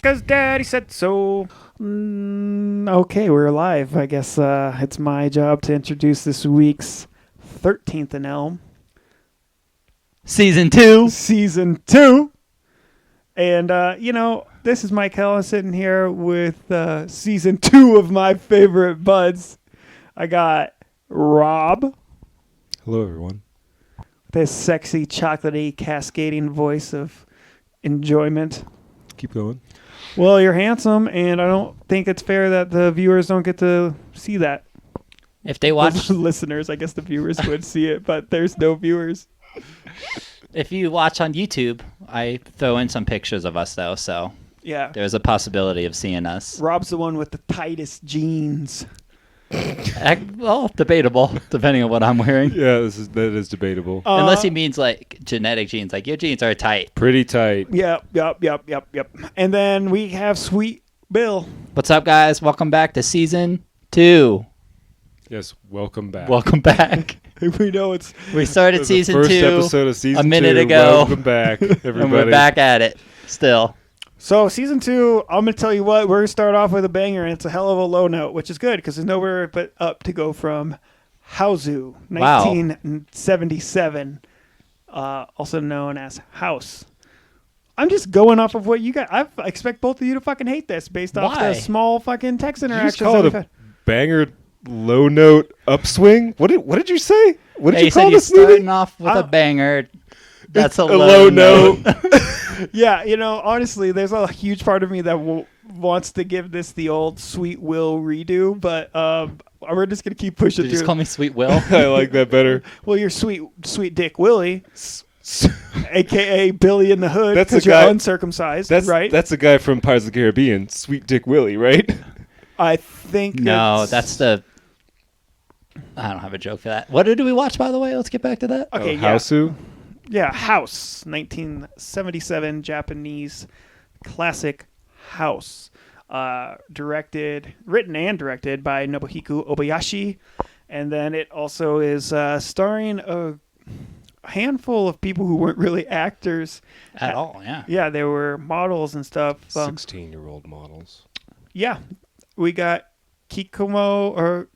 'cause Daddy said so. Okay, we're live. I guess it's my job to introduce this week's 13th Elm. Season 2. Season 2. And, this is Mike Hell sitting here with Season 2 of my favorite buds. I got Rob. Hello, everyone. This sexy, chocolatey, cascading voice of enjoyment. Keep going. Well, you're handsome, and I don't think it's fair that the viewers don't get to see that. If they watch... The listeners, I guess the viewers would see it, but there's no viewers. If you watch on YouTube, I throw in some pictures of us, though, so Yeah. there's a possibility of seeing us. Rob's the one with the tightest jeans. Well, debatable, depending on what I'm wearing. Yeah, that is debatable. Unless he means, like, genetic genes. Like, your genes are tight. Pretty tight. Yep. And then we have Sweet Bill. What's up, guys? Welcome back to Season 2. Yes, welcome back. Welcome back. We know it's... We started The Season first 2 episode of season a minute 2. ago. Welcome back, everybody. And we're back at it still. So, Season 2, I'm going to tell you what, we're going to start off with a banger, and it's a hell of a low note, which is good, because there's nowhere but up to go from Haozu, 1977, also known as House. I'm just going off of what you got. I expect both of you to fucking hate this, based off Why? the small fucking text Did you interactions. just call it a banger low note upswing? What did you say? What did Hey, you call said this you're starting movie? off with a banger. That's It's a low note. Yeah, honestly, there's a huge part of me that wants to give this the old Sweet Will redo, but we're just going to keep pushing Did you through. just call me Sweet Will? I like that better. Well, you're Sweet Dick Willie, a.k.a. Billy in the Hood, That's because the you're guy- uncircumcised, That's right? That's the guy from Pirates of the Caribbean, Sweet Dick Willie, right? I think No, that's the... I don't have a joke for that. What did we watch, by the way? Let's get back to that. Okay, Haozu? Yeah, House, 1977 Japanese classic House. Written and directed by Nobuhiko Obayashi. And then it also is starring a handful of people who weren't really actors. At all, yeah. Yeah, they were models and stuff. 16-year-old models. Yeah, we got Kimiko,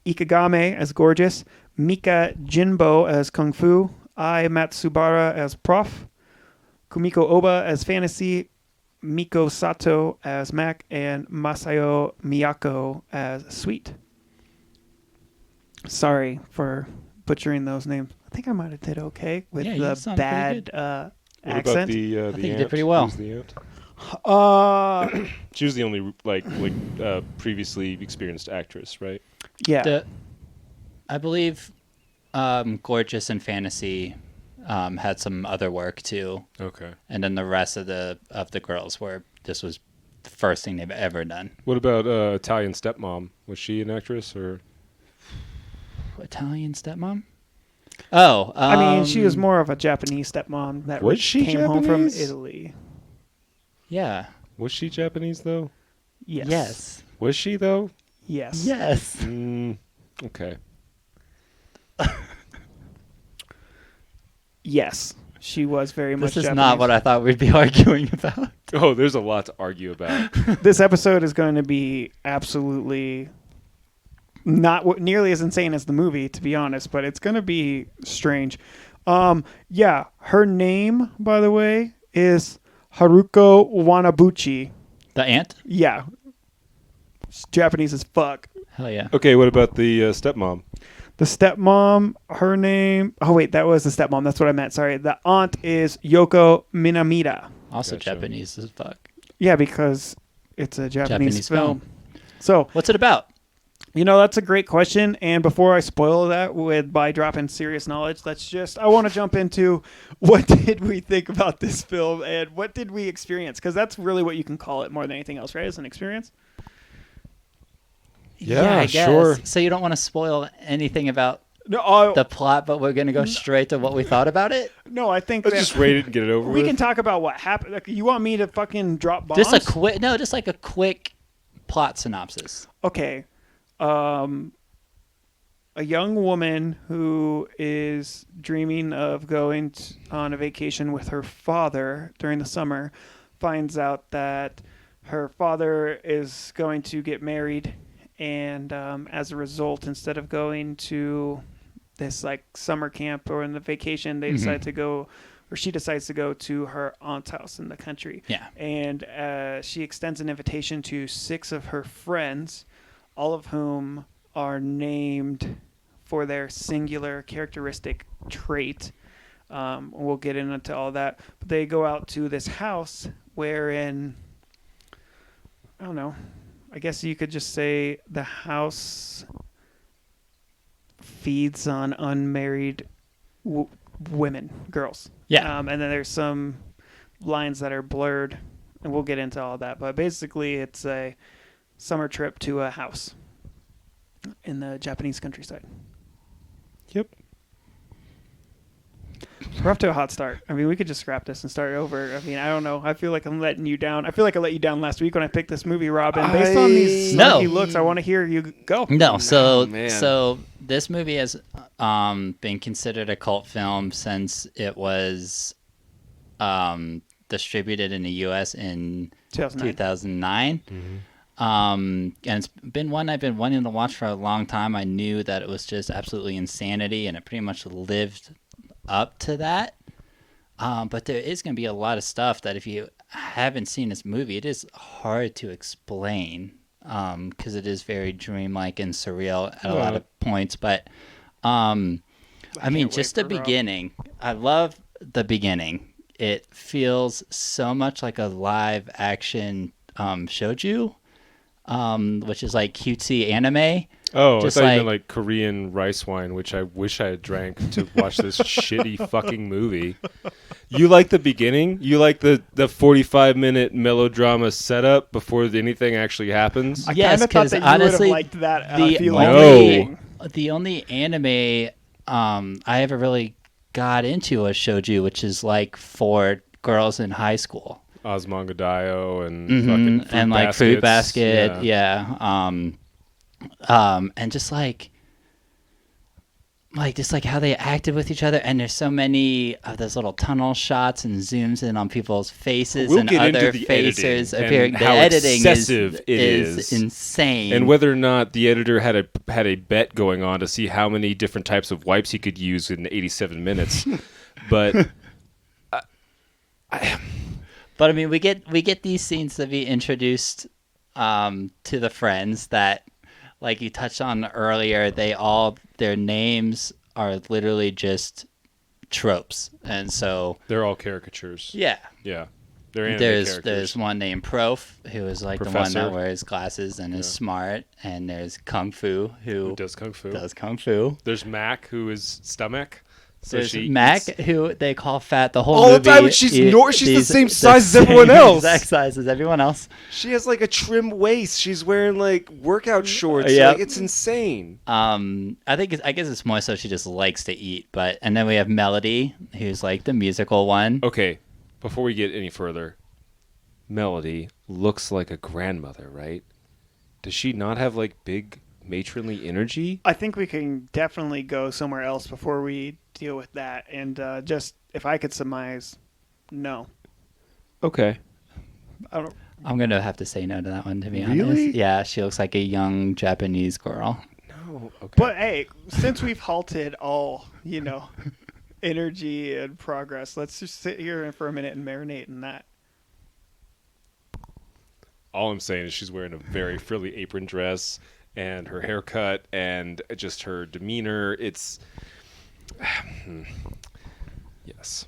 Ikagame as Gorgeous, Mika Jinbo as Kung Fu, Ai Matsubara as Prof, Kumiko Oba as Fantasy, Miko Sato as Mac, and Masayo Miyako as Sweet. Sorry for butchering those names. I think I might have did okay with Yeah, you the sound bad What accent. about the I think you aunt? did pretty well. Who's the aunt? Uh, She was the only previously experienced actress, right? yeah. I believe Gorgeous and Fantasy had some other work, too. Okay. And then the rest of the girls this was the first thing they've ever done. What about Italian Stepmom? Was she an actress or? Italian stepmom? Oh. I mean, she was more of a Japanese stepmom that Was she came home from Japanese? Italy. Yeah. Was she Japanese though? Yes. Yes. Was she though? Yes. Yes. Okay. Yes. She was very much This is Japanese. not what I thought we'd be arguing about. Oh, there's a lot to argue about. This episode is going to be absolutely not nearly as insane as the movie, to be honest, but it's going to be strange. Yeah, her name, by the way, is Haruko Wanabuchi. The aunt? Yeah. It's Japanese as fuck. Hell yeah. Okay, what about the stepmom? The stepmom, her name... Oh, wait, that was the stepmom. That's what I meant. Sorry. The aunt is Yoko Minamida. Also Gotcha. Japanese as fuck. Yeah, because it's a Japanese film. So, What's it about? that's a great question. And before I spoil that by dropping serious knowledge, I want to jump into what did we think about this film and what did we experience? Because that's really what you can call it more than anything else, right? As an experience? Yeah, I guess. sure. So you don't want to spoil anything about No, the plot, but we're going to go straight to what we thought about it? no, I think Let's that just rate it and get it over we with. can talk about what happened. Like, you want me to fucking drop bombs? Just like a quick plot synopsis. Okay. A young woman who is dreaming of going on a vacation with her father during the summer finds out that her father is going to get married, and as a result, instead of going to this like summer camp or in the vacation, they decide to go, or she decides to go to her aunt's house in the country. Yeah. And she extends an invitation to 6 of her friends, all of whom are named for their singular characteristic trait. We'll get into all that. But they go out to this house wherein, I don't know, I guess you could just say the house feeds on unmarried women, girls. Yeah. And then there's some lines that are blurred, and we'll get into all that. But basically, it's a summer trip to a house in the Japanese countryside. Yep. We're off to a hot start. I mean, we could just scrap this and start over. I mean, I don't know. I feel like I'm letting you down. I feel like I let you down last week when I picked this movie, Robin. Based on these snarky looks, I want to hear you go. No, so man. so this movie has been considered a cult film since it was distributed in the U.S. in 2009. And it's been one I've been wanting to watch for a long time. I knew that it was just absolutely insanity, and it pretty much lived up to that. But there is going to be a lot of stuff that if you haven't seen this movie, it is hard to explain because it is very dreamlike and surreal at a lot of points. But I mean, just the beginning. I love the beginning. It feels so much like a live action shoujo, which is like cutesy anime. Oh, just I thought you meant like Korean rice wine, which I wish I had drank to watch this shitty fucking movie. You like the beginning? You like the 45-minute melodrama setup before anything actually happens? Yes, because honestly, liked that, the only anime I ever really got into was shoujo, which is like for girls in high school. Osmongodaio and fucking Fruit and like Baskets. Fruit Basket, yeah. And just like just like how they acted with each other, and there's so many of those little tunnel shots and zooms in on people's faces and other faces appearing. The editing is insane, and whether or not the editor had a bet going on to see how many different types of wipes he could use in 87 minutes, but. But I mean, we get these scenes to be introduced to the friends that, like you touched on earlier, their names are literally just tropes, and so they're all caricatures. Yeah. They're anime characters. There's one named Prof, who is like Professor. the one that wears glasses and is smart, and there's Kung Fu who does kung fu. There's Mac, who is stomach. So there's Mac, who they call fat the whole all movie. the time. She's the same size as everyone else. Exact size as everyone else. She has like a trim waist. She's wearing like workout shorts. Yep. Like, it's insane. I guess it's more so she just likes to eat. And then we have Melody, who's like the musical one. Okay, before we get any further, Melody looks like a grandmother, right? Does she not have like big matronly energy? I think we can definitely go somewhere else before we deal with that. And just if I could surmise, no. Okay. I'm going to have to say no to that one, to be Really? honest. Yeah, she looks like a young Japanese girl. No. Okay. But hey, since we've halted all, energy and progress, let's just sit here for a minute and marinate in that. All I'm saying is she's wearing a very frilly apron dress, and her haircut, and just her demeanor. It's yes.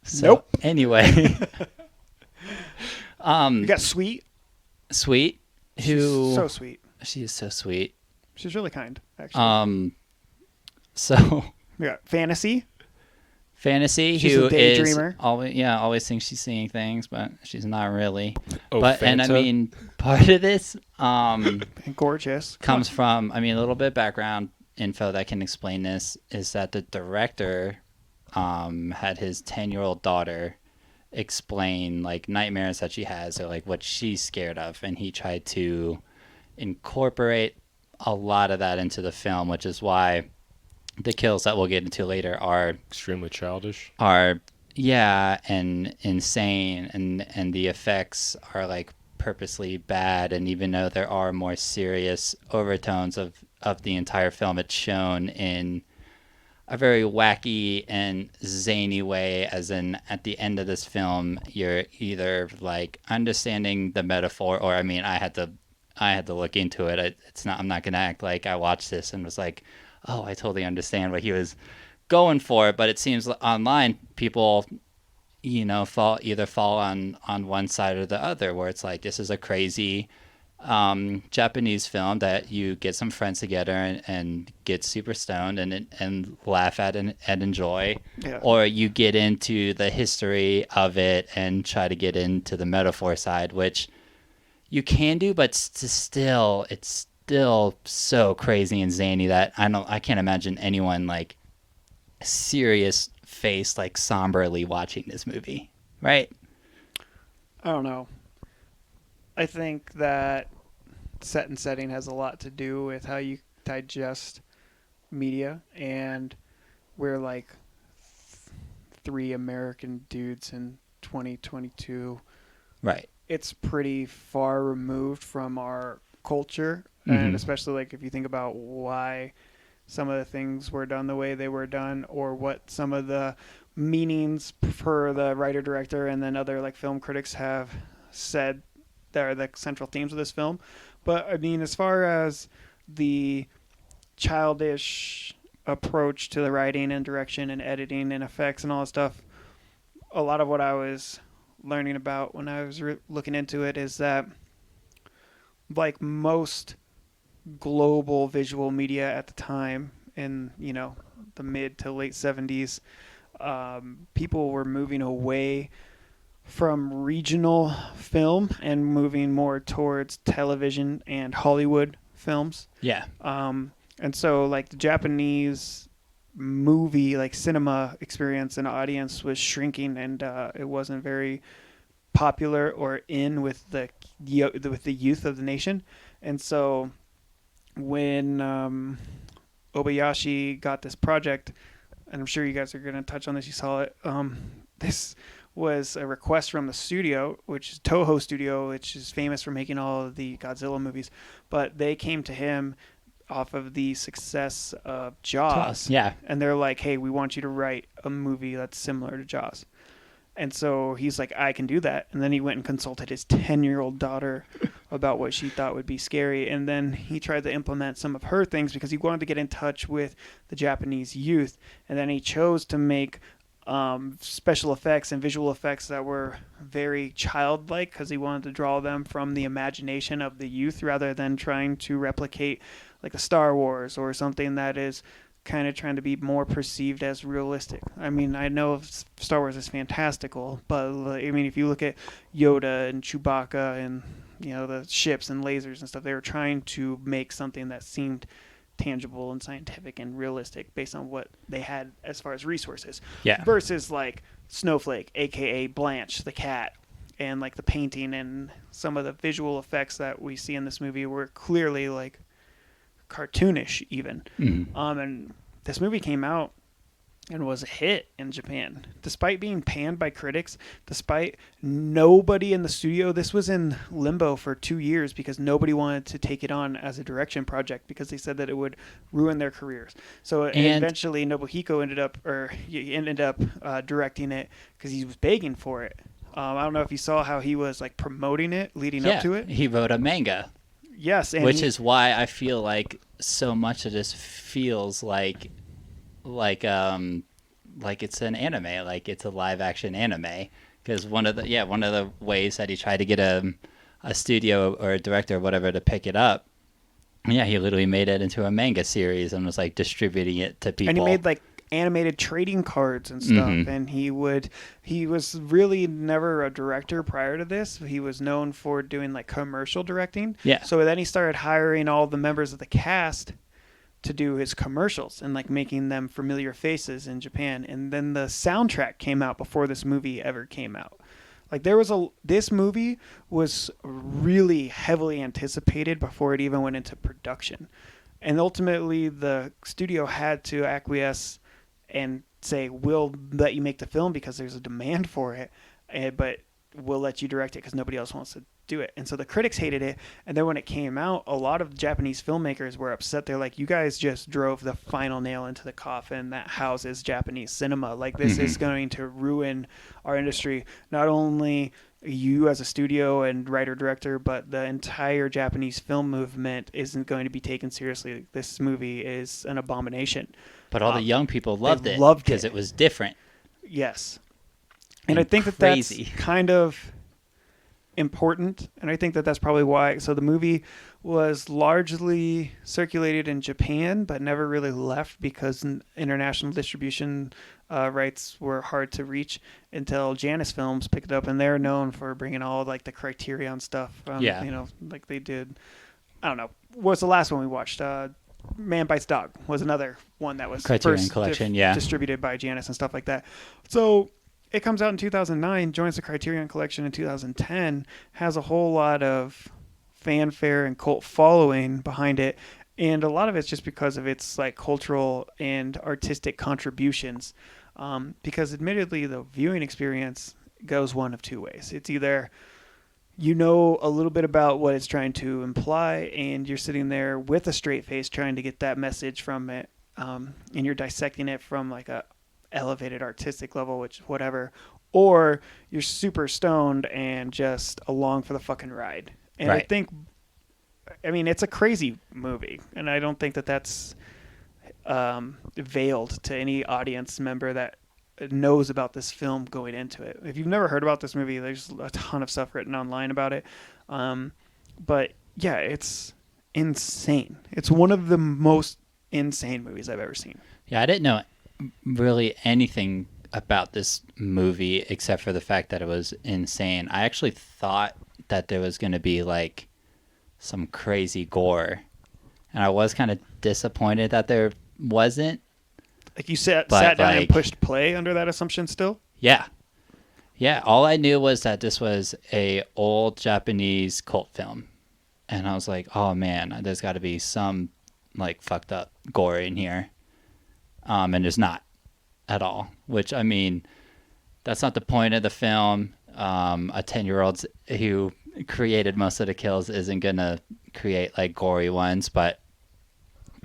So, nope. Anyway, You got Sweet. Sweet, who She's so sweet. She is so sweet. She's really kind, actually. So We got Fantasy. Fantasy, She's who a daydreamer. always thinks she's seeing things, but she's not really. Oh, But Fanta? and I mean, part of this And gorgeous. comes from, I mean, a little bit of background info that can explain this is that the director had his 10-year-old daughter explain like nightmares that she has or like what she's scared of, and he tried to incorporate a lot of that into the film, which is why the kills that we'll get into later are Extremely childish. yeah, and insane, and the effects are like purposely bad, and even though there are more serious overtones of the entire film, it's shown in a very wacky and zany way, as in at the end of this film you're either like understanding the metaphor, or I mean I had to look into it. I'm not gonna act like I watched this and was like, oh, I totally understand what he was going for, but it seems online people fall on one side or the other, where it's like, this is a crazy Japanese film that you get some friends together and get super stoned and laugh at and enjoy, Yeah. or you get into the history of it and try to get into the metaphor side, which you can do, but it's still so crazy and zany that I can't imagine anyone like serious face like somberly watching this movie, right? I don't know. I think that set and setting has a lot to do with how you digest media, and we're like three American dudes in 2022. Right. It's pretty far removed from our culture, Mm-hmm. and especially like if you think about why some of the things were done the way they were done, or what some of the meanings for the writer director and then other like film critics have said that are the central themes of this film. But I mean, as far as the childish approach to the writing and direction and editing and effects and all that stuff, a lot of what I was learning about when I was looking into it is that, like most global visual media at the time, in the mid to late 70s, people were moving away from regional film and moving more towards television and Hollywood films. Yeah. And so like the Japanese movie, like cinema experience and audience was shrinking, and it wasn't very popular or in with the youth of the nation. And so when Obayashi got this project, and I'm sure you guys are going to touch on this, you saw it, this was a request from the studio, which is Toho Studio, which is famous for making all of the Godzilla movies, but they came to him off of the success of Jaws. Yeah. And they're like, hey, we want you to write a movie that's similar to Jaws. And so he's like, I can do that. And then he went and consulted his 10-year-old daughter about what she thought would be scary. And then he tried to implement some of her things because he wanted to get in touch with the Japanese youth. And then he chose to make special effects and visual effects that were very childlike, because he wanted to draw them from the imagination of the youth rather than trying to replicate like a Star Wars or something that is kind of trying to be more perceived as realistic. I mean, I know Star Wars is fantastical, but I mean, if you look at Yoda and Chewbacca and the ships and lasers and stuff, they were trying to make something that seemed tangible and scientific and realistic based on what they had as far as resources. Yeah. Versus like Snowflake, aka Blanche the cat, and like the painting and some of the visual effects that we see in this movie were clearly like cartoonish even. Mm-hmm. And this movie came out and was a hit in Japan, despite being panned by critics, despite nobody in the studio. This was in limbo for 2 years because nobody wanted to take it on as a direction project because they said that it would ruin their careers. So eventually Nobuhiko ended up directing it because he was begging for it. I don't know if you saw how he was like promoting it leading up to it. He wrote a manga. Yes, and which is why I feel like so much of this feels like it's an anime, like it's a live action anime. Because one of the ways that he tried to get a studio or a director or whatever to pick it up, he literally made it into a manga series and was like distributing it to people. And he made like animated trading cards and stuff. Mm-hmm. And he was really never a director prior to this. He was known for doing like commercial directing. Yeah. So then he started hiring all the members of the cast to do his commercials and like making them familiar faces in Japan. And then the soundtrack came out before this movie ever came out. Like this movie was really heavily anticipated before it even went into production. And ultimately the studio had to acquiesce and say, we'll let you make the film because there's a demand for it, but we'll let you direct it because nobody else wants to do it. And so the critics hated it. And then when it came out, a lot of Japanese filmmakers were upset. They're like, you guys just drove the final nail into the coffin that houses Japanese cinema. Like, this is going to ruin our industry. Not only you as a studio and writer director, but the entire Japanese film movement isn't going to be taken seriously. This movie is an abomination. But all the young people loved it because it was different. Yes. And I think that's kind of important, and I think that's probably why. So the movie was largely circulated in Japan, but never really left because international distribution rights were hard to reach until Janus Films picked it up, and they're known for bringing all like the Criterion stuff. Like they did. I don't know. What's the last one we watched? Man Bites Dog was another one that was Criterion first Collection, distributed by Janus and stuff like that. So it comes out in 2009, joins the Criterion Collection in 2010, has a whole lot of fanfare and cult following behind it, and a lot of it's just because of its like cultural and artistic contributions. Because admittedly, the viewing experience goes one of two ways. It's either you know a little bit about what it's trying to imply, and you're sitting there with a straight face trying to get that message from it, and you're dissecting it from like a elevated artistic level, which whatever, or you're super stoned and just along for the fucking ride. And right. I mean, it's a crazy movie, and I don't think that's veiled to any audience member that knows about this film going into it. If you've never heard about this movie, there's a ton of stuff written online about it. But yeah, it's insane. It's one of the most insane movies I've ever seen. Yeah, I didn't know really anything about this movie except for the fact that it was insane. I actually thought that there was going to be like some crazy gore, and I was kind of disappointed that there wasn't. Like you sat down and pushed play under that assumption still? Yeah. All I knew was that this was a old Japanese cult film, and I was like, oh man, there's got to be some like fucked up gore in here. And there's not at all, which, I mean, that's not the point of the film. A 10-year-old who created most of the kills isn't going to create like gory ones. But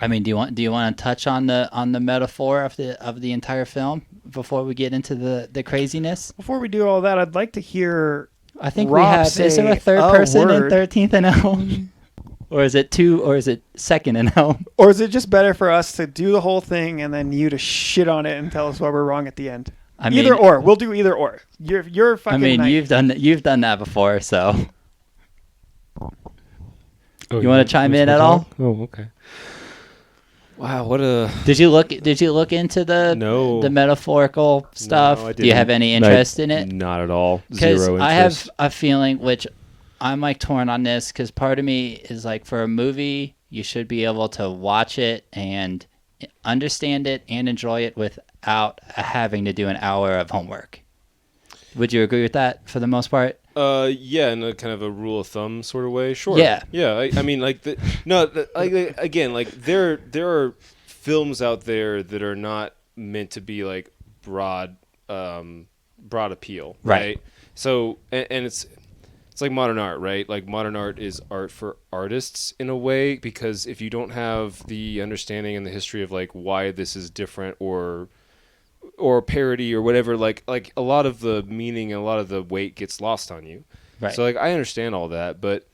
I mean, do you want to touch on the metaphor of the entire film before we get into the craziness? Before we do all that, I'd like to hear I think Rob we have, is there a third person word. in 13th and Elm? Or is it two, or is it second and Elm? Or is it just better for us to do the whole thing and then you to shit on it and tell us why we're wrong at the end? Either or. We'll do either or. You're fucking. I mean, nice. you've done that before, so. You want to chime in at all? Oh, okay. Wow, what a. Did you look into the metaphorical stuff? No, I didn't. Do you have any interest in it? Not at all. Because Zero interest. I have a feeling, which I'm like torn on this, because part of me is like, for a movie, you should be able to watch it and understand it and enjoy it without having to do an hour of homework. Would you agree with that for the most part? Yeah, in a kind of a rule of thumb sort of way. Sure. Yeah. Yeah. I mean, like again, like there are films out there that are not meant to be like broad appeal, right? So, and it's like modern art, right? Like modern art is art for artists in a way, because if you don't have the understanding and the history of like why this is different or parody or whatever, like a lot of the meaning and a lot of the weight gets lost on you. Right. So like I understand all that, but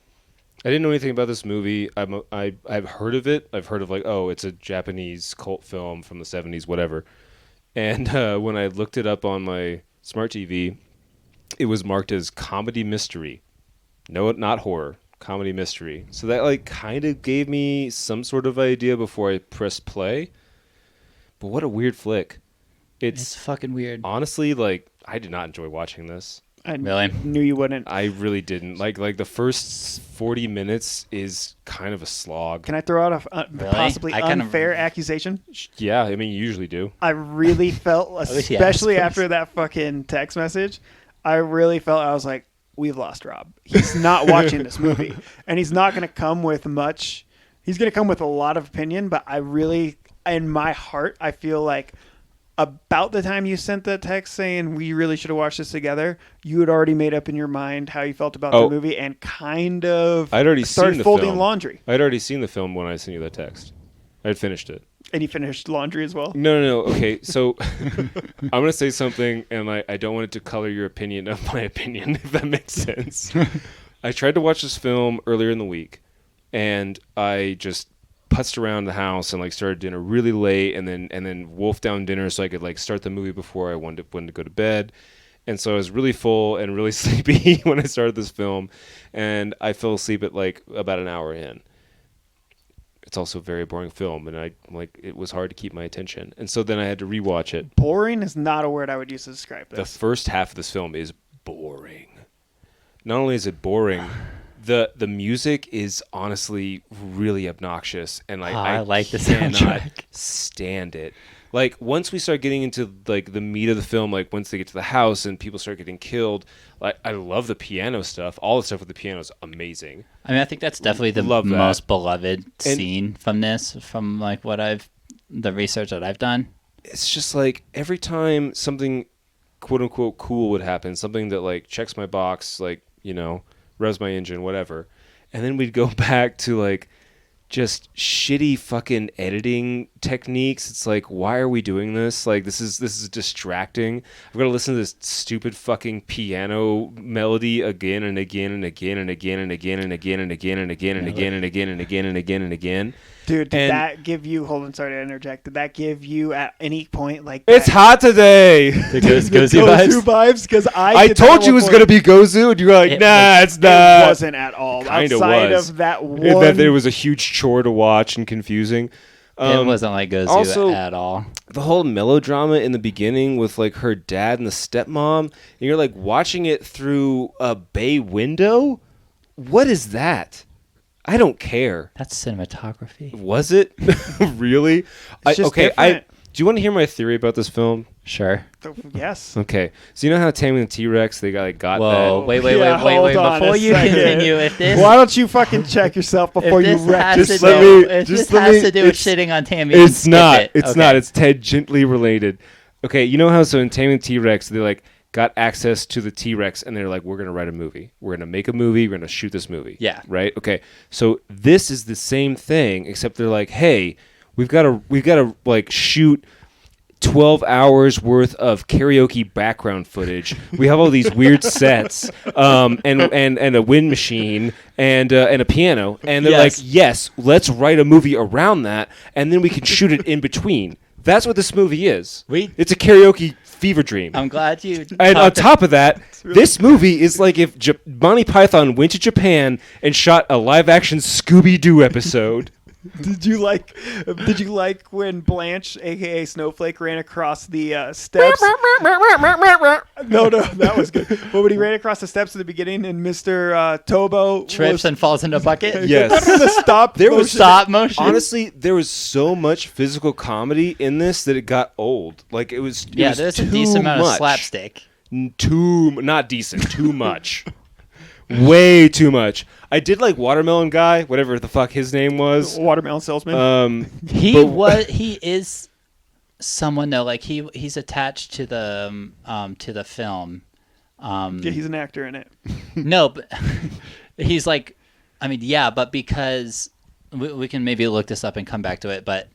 I didn't know anything about this movie. I've heard of it. I've heard of like, oh, it's a Japanese cult film from the 70s, whatever. And when I looked it up on my smart TV, it was marked as comedy mystery. No, not horror. Comedy mystery. So that like kind of gave me some sort of idea before I pressed play. But what a weird flick. It's fucking weird. Honestly, like, I did not enjoy watching this. I knew you wouldn't. I really didn't. Like the first 40 minutes is kind of a slog. Can I throw out a possibly unfair accusation? Yeah, I mean, you usually do. I really felt, especially after that fucking text message, I really felt, I was like, we've lost Rob. He's not watching this movie. And he's not going to come with much. He's going to come with a lot of opinion, but I really, in my heart, I feel like about the time you sent that text saying we really should have watched this together, you had already made up in your mind how you felt about the movie and kind of I'd already started seen the folding film. laundry. I'd already seen the film when I sent you that text. I'd finished it. And you finished laundry as well? No. Okay, so I'm going to say something, and I don't want it to color your opinion of my opinion, if that makes sense. I tried to watch this film earlier in the week, and I just putzed around the house and like started dinner really late, and then wolfed down dinner so I could like start the movie before I wanted to go to bed. And so I was really full and really sleepy when I started this film, and I fell asleep at like about an hour in. It's also a very boring film, and it was hard to keep my attention. And so then I had to rewatch it. Boring is not a word I would use to describe this. The first half of this film is boring. Not only is it boring, the music is honestly really obnoxious, and I like the cannot soundtrack. stand it. Like once we start getting into like the meat of the film, like once they get to the house and people start getting killed, like I love the piano stuff. All the stuff with the piano is amazing. I mean, I think that's definitely the most beloved scene from this, from like the research that I've done. It's just like every time something quote unquote cool would happen, something that like checks my box, like, you know, revs my engine, whatever. And then we'd go back to like just shitty fucking editing techniques. It's like, why are we doing this? Like, this is distracting. I've got to listen to this stupid fucking piano melody again and again and again and again and again and again and again and again and again and again and again and again and again. Dude, did that give you, hold on, sorry to interject, did that give you at any point like it's hot today? The Gozu vibes? Because I told you it was going to be Gozu, and you were like, it's not. It wasn't at all. Kind of outside was. Of that one. That there was a huge chore to watch and confusing. It wasn't like Gozu at all. The whole melodrama in the beginning with like her dad and the stepmom, and you're like watching it through a bay window? What is that? I don't care. That's cinematography. Was it? Really? Do you want to hear my theory about this film? Sure. Yes. Okay. So you know how Taming the T-Rex, they got that. Wait. Before you continue, if this... Why don't you fucking check yourself before you wreck? This has to do with shitting on Tammy. It's not. It's not. It's tangentially related. Okay, you know how so in Taming the T-Rex, they like got access to the T-Rex, and they're like, we're going to write a movie. We're going to make a movie. We're going to shoot this movie. Yeah. Right? Okay. So this is the same thing, except they're like, hey, we've got to like shoot 12 hours worth of karaoke background footage. We have all these weird sets, and a wind machine and a piano. And they're like, yes, let's write a movie around that, and then we can shoot it in between. That's what this movie is. It's a karaoke fever dream. I'm glad you... And on top of that, this movie is like if Monty Python went to Japan and shot a live-action Scooby-Doo episode. Did you like when Blanche, aka Snowflake, ran across the steps? No, that was good. But when he ran across the steps at the beginning, and Mr. Tobo trips and falls in a bucket. Yes, there was stop motion. Honestly, there was so much physical comedy in this that it got old. Like it was. There's a decent amount of slapstick. Not decent. Too much. Way too much. I did like Watermelon Guy, whatever the fuck his name was. Watermelon Salesman. He is someone though. Like he's attached to the film. Yeah, he's an actor in it. No, but he's like, I mean, yeah, but because we can maybe look this up and come back to it, but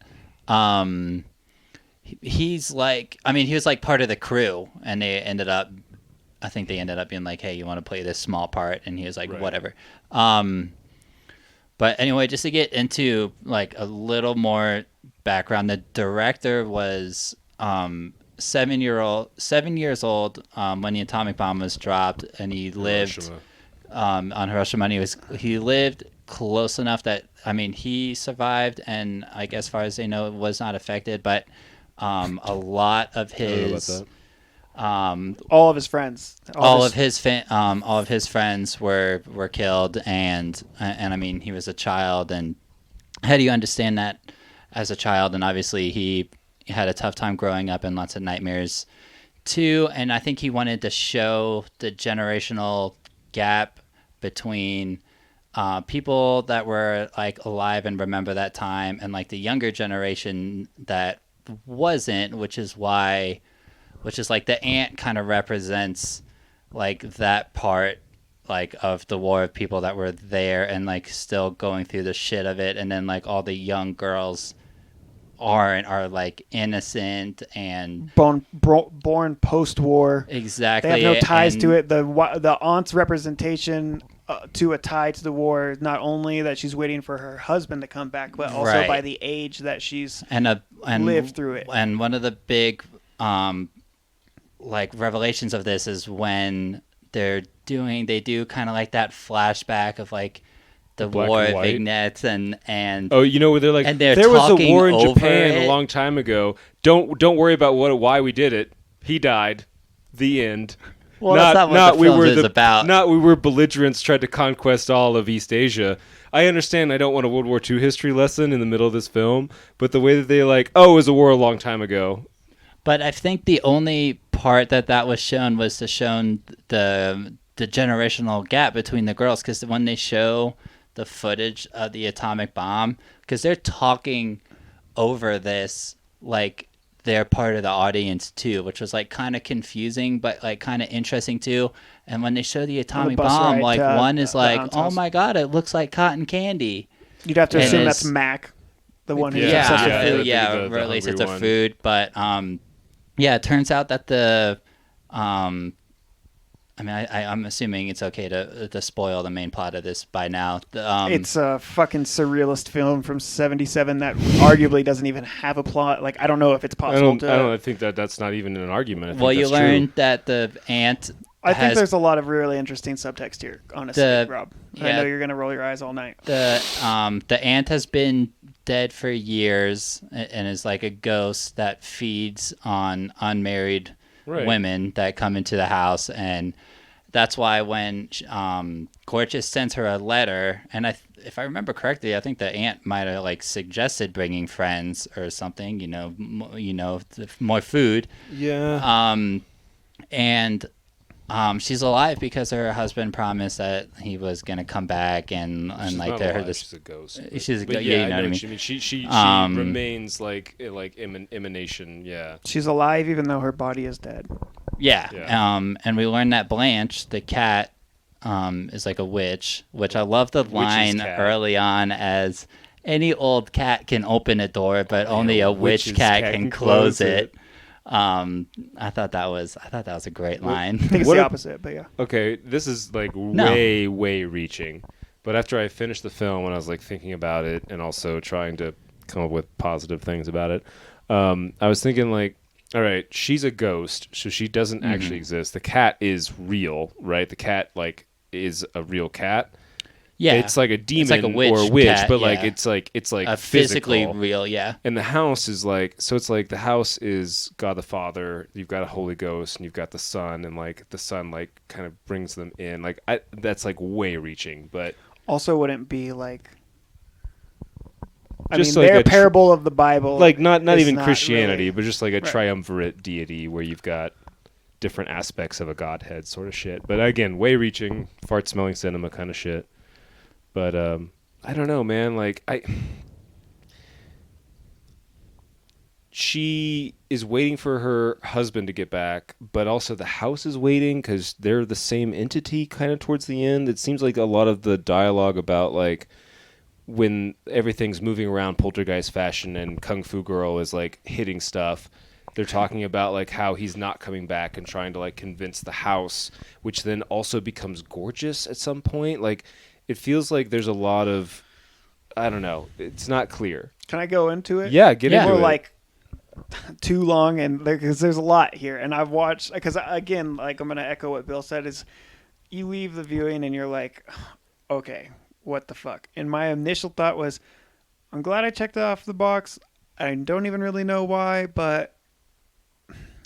he's like, I mean, he was like part of the crew, and I think they ended up being like, hey, you want to play this small part? And he was like, whatever. But anyway, just to get into like a little more background, the director was 7 years old when the atomic bomb was dropped, and he lived on Hiroshima. And he lived close enough that, I mean, he survived, and I guess as far as they know, it was not affected, but a lot of his... all of his friends, all of his friends were killed, and I mean, he was a child, and how do you understand that as a child? And obviously he had a tough time growing up and lots of nightmares too, and I think he wanted to show the generational gap between people that were like alive and remember that time, and like the younger generation that wasn't, which is like the ant kind of represents like that part like of the war of people that were there and like still going through the shit of it, and then like all the young girls are like innocent and born post-war. exactly. They have no ties to it. The aunt's representation to a tie to the war is not only that she's waiting for her husband to come back, but also by the age that she's and lived through it. And one of the big like revelations of this is when they do kind of like that flashback of like the war vignettes and oh, you know, where they're like, there was a war in Japan a long time ago. Don't worry about why we did it. He died. The end. Well, that's not what the film is about. Not we were belligerents tried to conquest all of East Asia. I understand I don't want a World War II history lesson in the middle of this film, but the way that they like, oh, it was a war a long time ago. But I think the only part that was shown was to show the generational gap between the girls, because when they show the footage of the atomic bomb, because they're talking over this like they're part of the audience too, which was like kind of confusing but like kind of interesting too. And when they show the atomic bomb, like one is like, oh my god, it looks like cotton candy. You'd have to assume that's Mac, the one who's obsessed with food. Or at least it's a food. But yeah, it turns out that the I mean, I'm assuming it's okay to spoil the main plot of this by now. It's a fucking surrealist film from '77 that arguably doesn't even have a plot. Like, I don't know if it's possible I think that's not even an argument. Well, you learned that the ant. I think there's a lot of really interesting subtext here, honestly, Rob. Yeah, I know you're gonna roll your eyes all night. The ant has been dead for years and is like a ghost that feeds on unmarried women that come into the house, and that's why when Gorgeous sends her a letter, and if I remember correctly, I think the aunt might have like suggested bringing friends or something, more food. Yeah. And she's alive because her husband promised that he was gonna come back and like to her. She's a ghost. She's a ghost. Yeah, you know what I mean. She remains like emanation. Yeah. She's alive even though her body is dead. Yeah. And we learned that Blanche, the cat, is like a witch, which I love the line early on as any old cat can open a door, but only a witch cat can close it. I thought that was a great line. I think it's the opposite, but yeah. Okay, this is like way reaching. But after I finished the film, when I was like thinking about it and also trying to come up with positive things about it, I was thinking like, all right, she's a ghost, so she doesn't actually exist. The cat is real, right? The cat like is a real cat. Yeah, it's like a demon like a witch or a witch, cat, but like it's like a physically real, yeah. And the house is like, so it's like the house is God the Father. You've got a Holy Ghost, and you've got the Son, and like the Son like kind of brings them in. Like that's like way reaching, but also wouldn't be like. I just mean, like their parable of the Bible, like not even Christianity, really, but just like a triumvirate deity where you've got different aspects of a Godhead sort of shit. But again, way reaching, fart smelling cinema kind of shit. But I don't know, man. Like she is waiting for her husband to get back, but also the house is waiting because they're the same entity. Kind of towards the end, it seems like a lot of the dialogue about like when everything's moving around poltergeist fashion and Kung Fu Girl is like hitting stuff. They're talking about like how he's not coming back and trying to like convince the house, which then also becomes Gorgeous at some point. Like. It feels like there's a lot of, I don't know, it's not clear. Can I go into it? Yeah, get into it. Or like too long, and because there's a lot here, and I've watched, because again, like I'm going to echo what Bill said, is you leave the viewing and you're like, okay, what the fuck? And my initial thought was, I'm glad I checked it off the box. I don't even really know why, but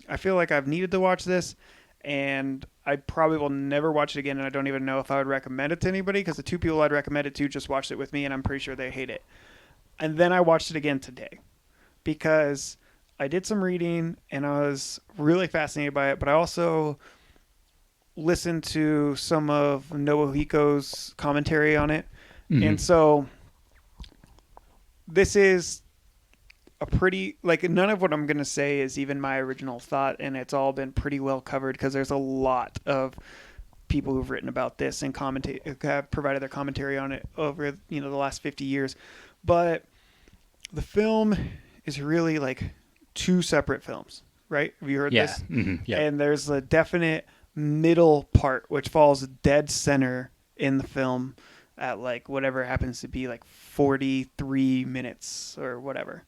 I feel like I've needed to watch this. And I probably will never watch it again, and I don't even know if I would recommend it to anybody, because the two people I'd recommend it to just watched it with me, and I'm pretty sure they hate it. And then I watched it again today because I did some reading, and I was really fascinated by it, but I also listened to some of Nobuhiko's commentary on it. Mm-hmm. And so this is a pretty, like, none of what I'm going to say is even my original thought, and it's all been pretty well covered because there's a lot of people who've written about this and have provided their commentary on it over, the last 50 years. But the film is really like two separate films, right? Have you heard this? Mm-hmm. Yeah. And there's a definite middle part which falls dead center in the film at like whatever happens to be like 43 minutes or whatever.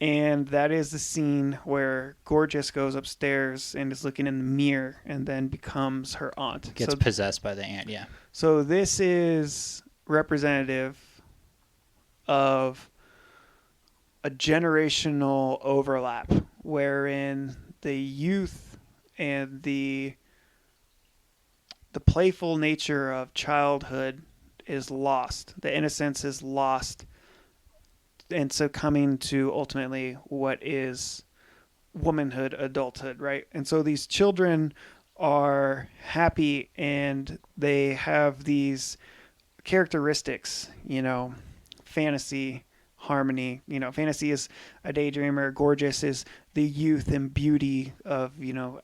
And that is the scene where Gorgeous goes upstairs and is looking in the mirror and then becomes her aunt. Gets possessed by the aunt, yeah. So this is representative of a generational overlap wherein the youth and the playful nature of childhood is lost. The innocence is lost, and so coming to ultimately what is womanhood, adulthood, right? And so these children are happy and they have these characteristics, fantasy, harmony. Fantasy is a daydreamer. Gorgeous is the youth and beauty of,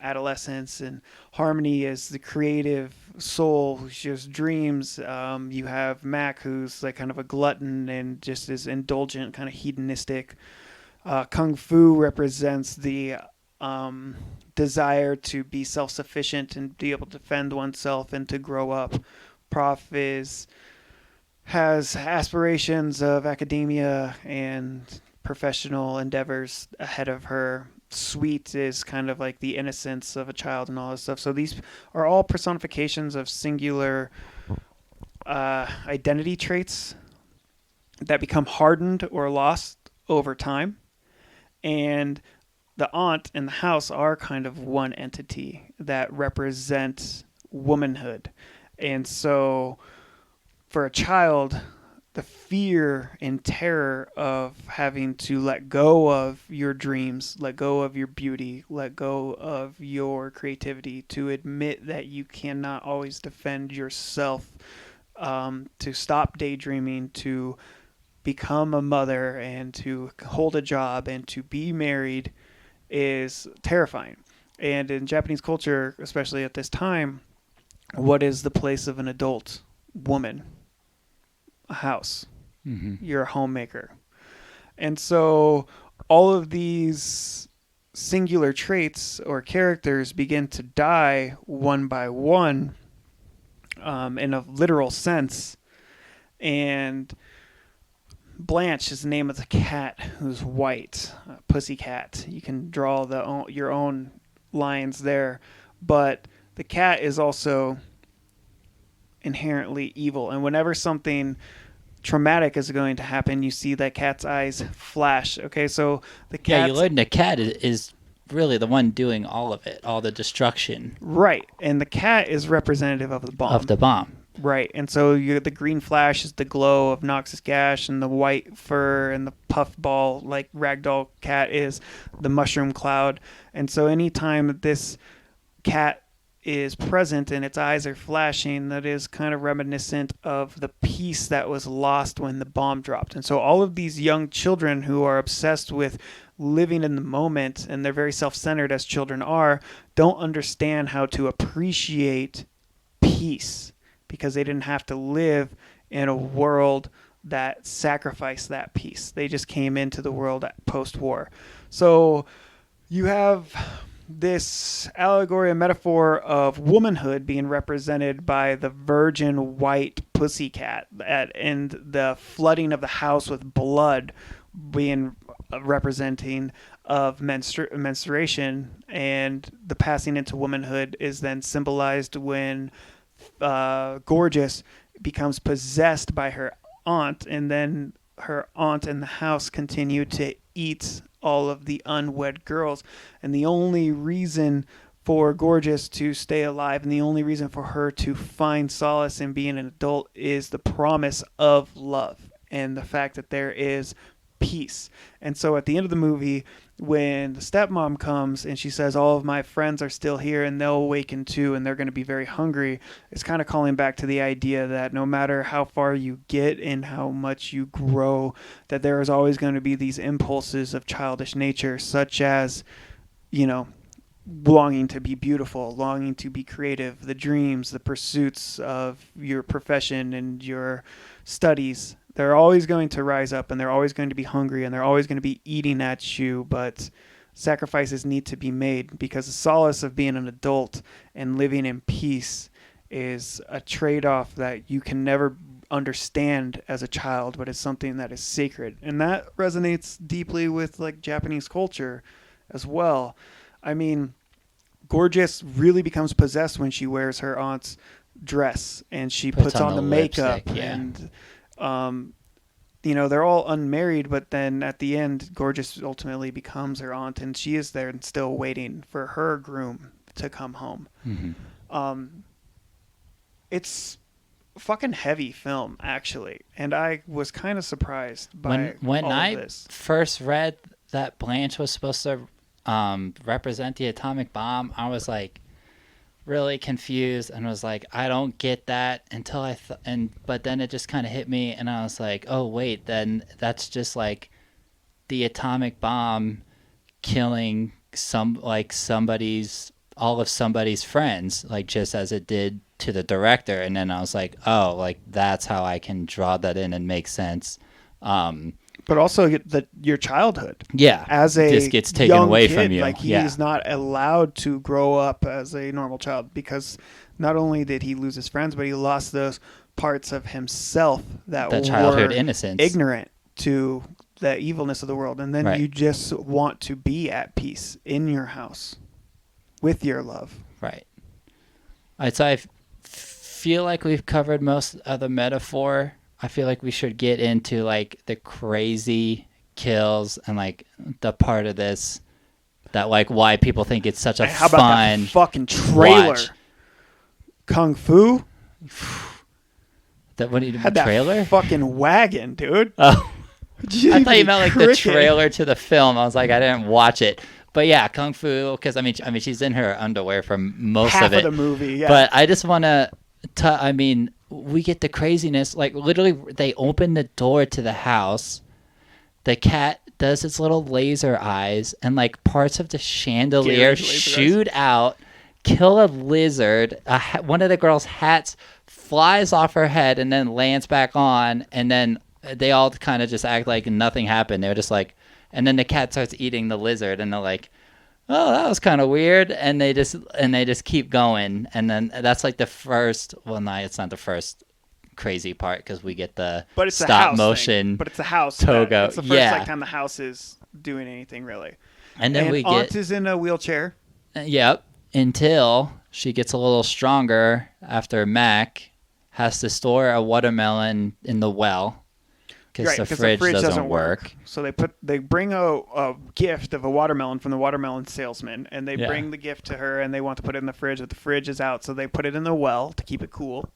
adolescence, and harmony is the creative soul who just dreams. You have Mac, who's like kind of a glutton and just is indulgent, kind of hedonistic. Kung Fu represents the desire to be self-sufficient and be able to defend oneself and to grow up. Prof has aspirations of academia and professional endeavors ahead of her. Sweet is kind of like the innocence of a child and all this stuff. So these are all personifications of singular identity traits that become hardened or lost over time. And the aunt and the house are kind of one entity that represents womanhood. And so for a child, the fear and terror of having to let go of your dreams, let go of your beauty, let go of your creativity, to admit that you cannot always defend yourself, to stop daydreaming, to become a mother and to hold a job and to be married is terrifying. And in Japanese culture, especially at this time, what is the place of an adult woman? A house. Mm-hmm. You're a homemaker. And so all of these singular traits or characters begin to die one by one, in a literal sense. And Blanche is the name of the cat who's white, Pussycat. You can draw your own lines there. But the cat is also inherently evil, and whenever something traumatic is going to happen, you see that cat's eyes flash. Okay, so the cat. Yeah, you learn the cat is really the one doing all of it, all the destruction. Right, and the cat is representative of the bomb. Right, and so the green flash is the glow of noxious gas, and the white fur and the puffball, like ragdoll cat, is the mushroom cloud. And so anytime this cat is present and its eyes are flashing, that is kind of reminiscent of the peace that was lost when the bomb dropped. And so all of these young children who are obsessed with living in the moment, and they're very self-centered as children are, don't understand how to appreciate peace, because they didn't have to live in a world that sacrificed that peace. They just came into the world post-war. So you have this allegory, a metaphor of womanhood being represented by the virgin white pussycat, and the flooding of the house with blood being representing of menstruation, and the passing into womanhood is then symbolized when Gorgeous becomes possessed by her aunt, and then her aunt and the house continue to eat all of the unwed girls. And the only reason for Gorgeous to stay alive, and the only reason for her to find solace in being an adult, is the promise of love and the fact that there is peace. And so at the end of the movie, when the stepmom comes and she says, all of my friends are still here and they'll awaken too and they're going to be very hungry, it's kind of calling back to the idea that no matter how far you get and how much you grow, that there is always going to be these impulses of childish nature, such as, longing to be beautiful, longing to be creative, the dreams, the pursuits of your profession and your studies. They're always going to rise up and they're always going to be hungry and they're always going to be eating at you, but sacrifices need to be made because the solace of being an adult and living in peace is a trade-off that you can never understand as a child, but it's something that is sacred. And that resonates deeply with like Japanese culture as well. I mean, Gorgeous really becomes possessed when she wears her aunt's dress and she puts on the makeup and they're all unmarried, but then at the end, Gorgeous ultimately becomes her aunt, and she is there and still waiting for her groom to come home. Mm-hmm. It's a fucking heavy film, actually, and I was kind of surprised by when all I of this. first read that Blanche was supposed to represent the atomic bomb. I was like really confused and was like, I don't get that until but then it just kind of hit me and I was like, oh wait, then that's just like the atomic bomb killing all of somebody's friends, like just as it did to the director. And then I was like, oh, like that's how I can draw that in and make sense. But also your childhood. Yeah. As a just gets taken away kid, from you. Like he is not allowed to grow up as a normal child because not only did he lose his friends, but he lost those parts of himself that were childhood innocence, ignorant to the evilness of the world. And then you just want to be at peace in your house with your love. Right. All right, so I feel like we've covered most of the metaphor. I feel like we should get into like the crazy kills and like the part of this that like why people think it's such a How about that fucking trailer? Watch. Kung Fu? That what you had trailer? That fucking wagon, dude. Oh. I thought you meant like the trailer to the film. I was like, I didn't watch it. But yeah, Kung Fu, because I mean, she's in her underwear for most half of it. Half of the movie, yeah. But I just want to, we get the craziness. Like literally, they open the door to the house. The cat does its little laser eyes, and like parts of the chandelier shoot out, kill a lizard. One of the girls' hats flies off her head and then lands back on, and then they all kind of just act like nothing happened. They're just like, and then the cat starts eating the lizard, and they're like, "Oh, that was kind of weird," and they just keep going, and then that's like the first. Well, no, it's not the first crazy part because we get the stop motion. Thing. But it's a house. Togo. It's the first time the house is doing anything really. And then Aunt is in a wheelchair. Yep. Until she gets a little stronger after Mac has to store a watermelon in the well. Because the fridge doesn't work. So they bring a gift of a watermelon from the watermelon salesman, and they bring the gift to her, and they want to put it in the fridge, but the fridge is out, so they put it in the well to keep it cool.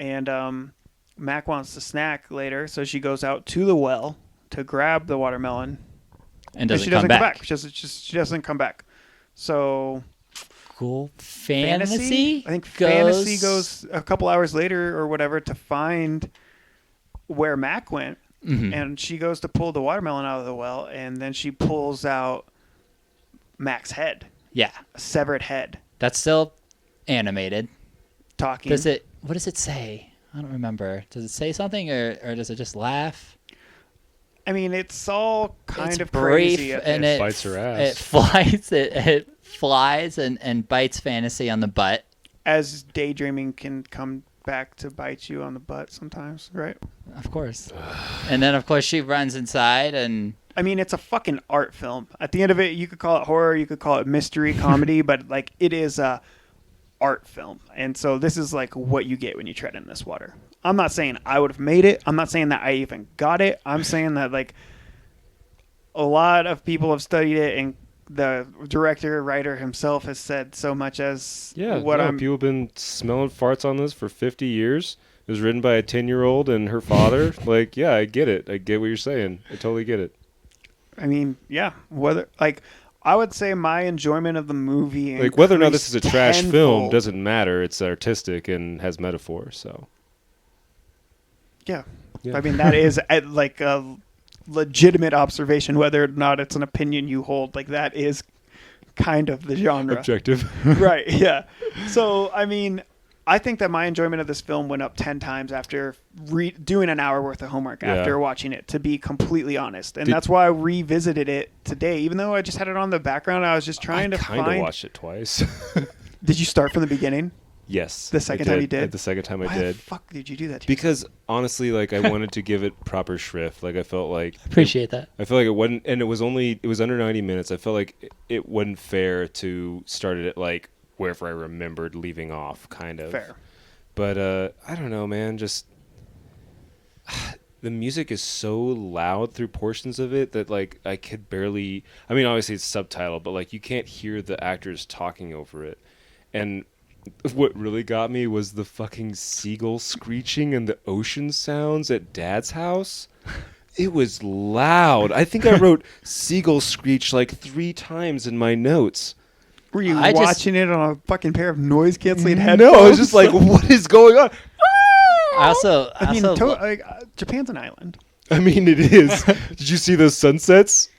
And Mac wants to snack later, so she goes out to the well to grab the watermelon, and she doesn't come back. She doesn't come back. So cool. Fantasy. I think Fantasy goes a couple hours later or whatever to find where Mac went, and she goes to pull the watermelon out of the well, and then she pulls out Mac's head. Yeah. A severed head. That's still animated. Talking. What does it say? I don't remember. Does it say something, or does it just laugh? I mean, it's all kind of brief, crazy. And it bites her ass. It flies. It flies and bites Fantasy on the butt. As daydreaming can come back to bite you on the butt sometimes, right? Of course. And then, of course, she runs inside and... I mean, it's a fucking art film. At the end of it, you could call it horror, you could call it mystery, comedy, but, like, it is a art film. And so this is, like, what you get when you tread in this water. I'm not saying I would have made it. I'm not saying that I even got it. I'm saying that, like, a lot of people have studied it, and the director, writer himself has said so much as people have been smelling farts on this for 50 years, It was written by a 10-year-old and her father. Like, yeah, I get it. I get what you're saying. I totally get it. I mean, yeah. I would say my enjoyment of the movie, like whether or not this is a trash tenfold. film doesn't matter. It's artistic and has metaphor. So. Yeah. I mean, that is like a legitimate observation, whether or not it's an opinion you hold. Like, that is kind of the genre. Objective. Right, yeah. So, I mean, I think that my enjoyment of this film went up 10 times after doing an hour worth of homework after watching it, to be completely honest. And that's why I revisited it today. Even though I just had it on the background, I was just trying to find... I kind of watched it twice. Did you start from the beginning? Yes. The second time you did? The second time I did. Why the fuck did you do that? Because honestly, like, I wanted to give it proper shrift. Like, I felt like appreciate that. I felt like it wasn't, and it was under 90 minutes. I felt like it wasn't fair to start it at like wherever I remembered leaving off, kind of. Fair. But I don't know, man. Just the music is so loud through portions of it that like I could barely. I mean, obviously it's subtitled, but like you can't hear the actors talking over it, and. What really got me was the fucking seagull screeching and the ocean sounds at Dad's house. It was loud. I think I wrote seagull screech like 3 times in my notes. Were you watching it on a fucking pair of noise-canceling headphones? No, I was just like, what is going on? I mean, Japan's an island. I mean, it is. Did you see those sunsets?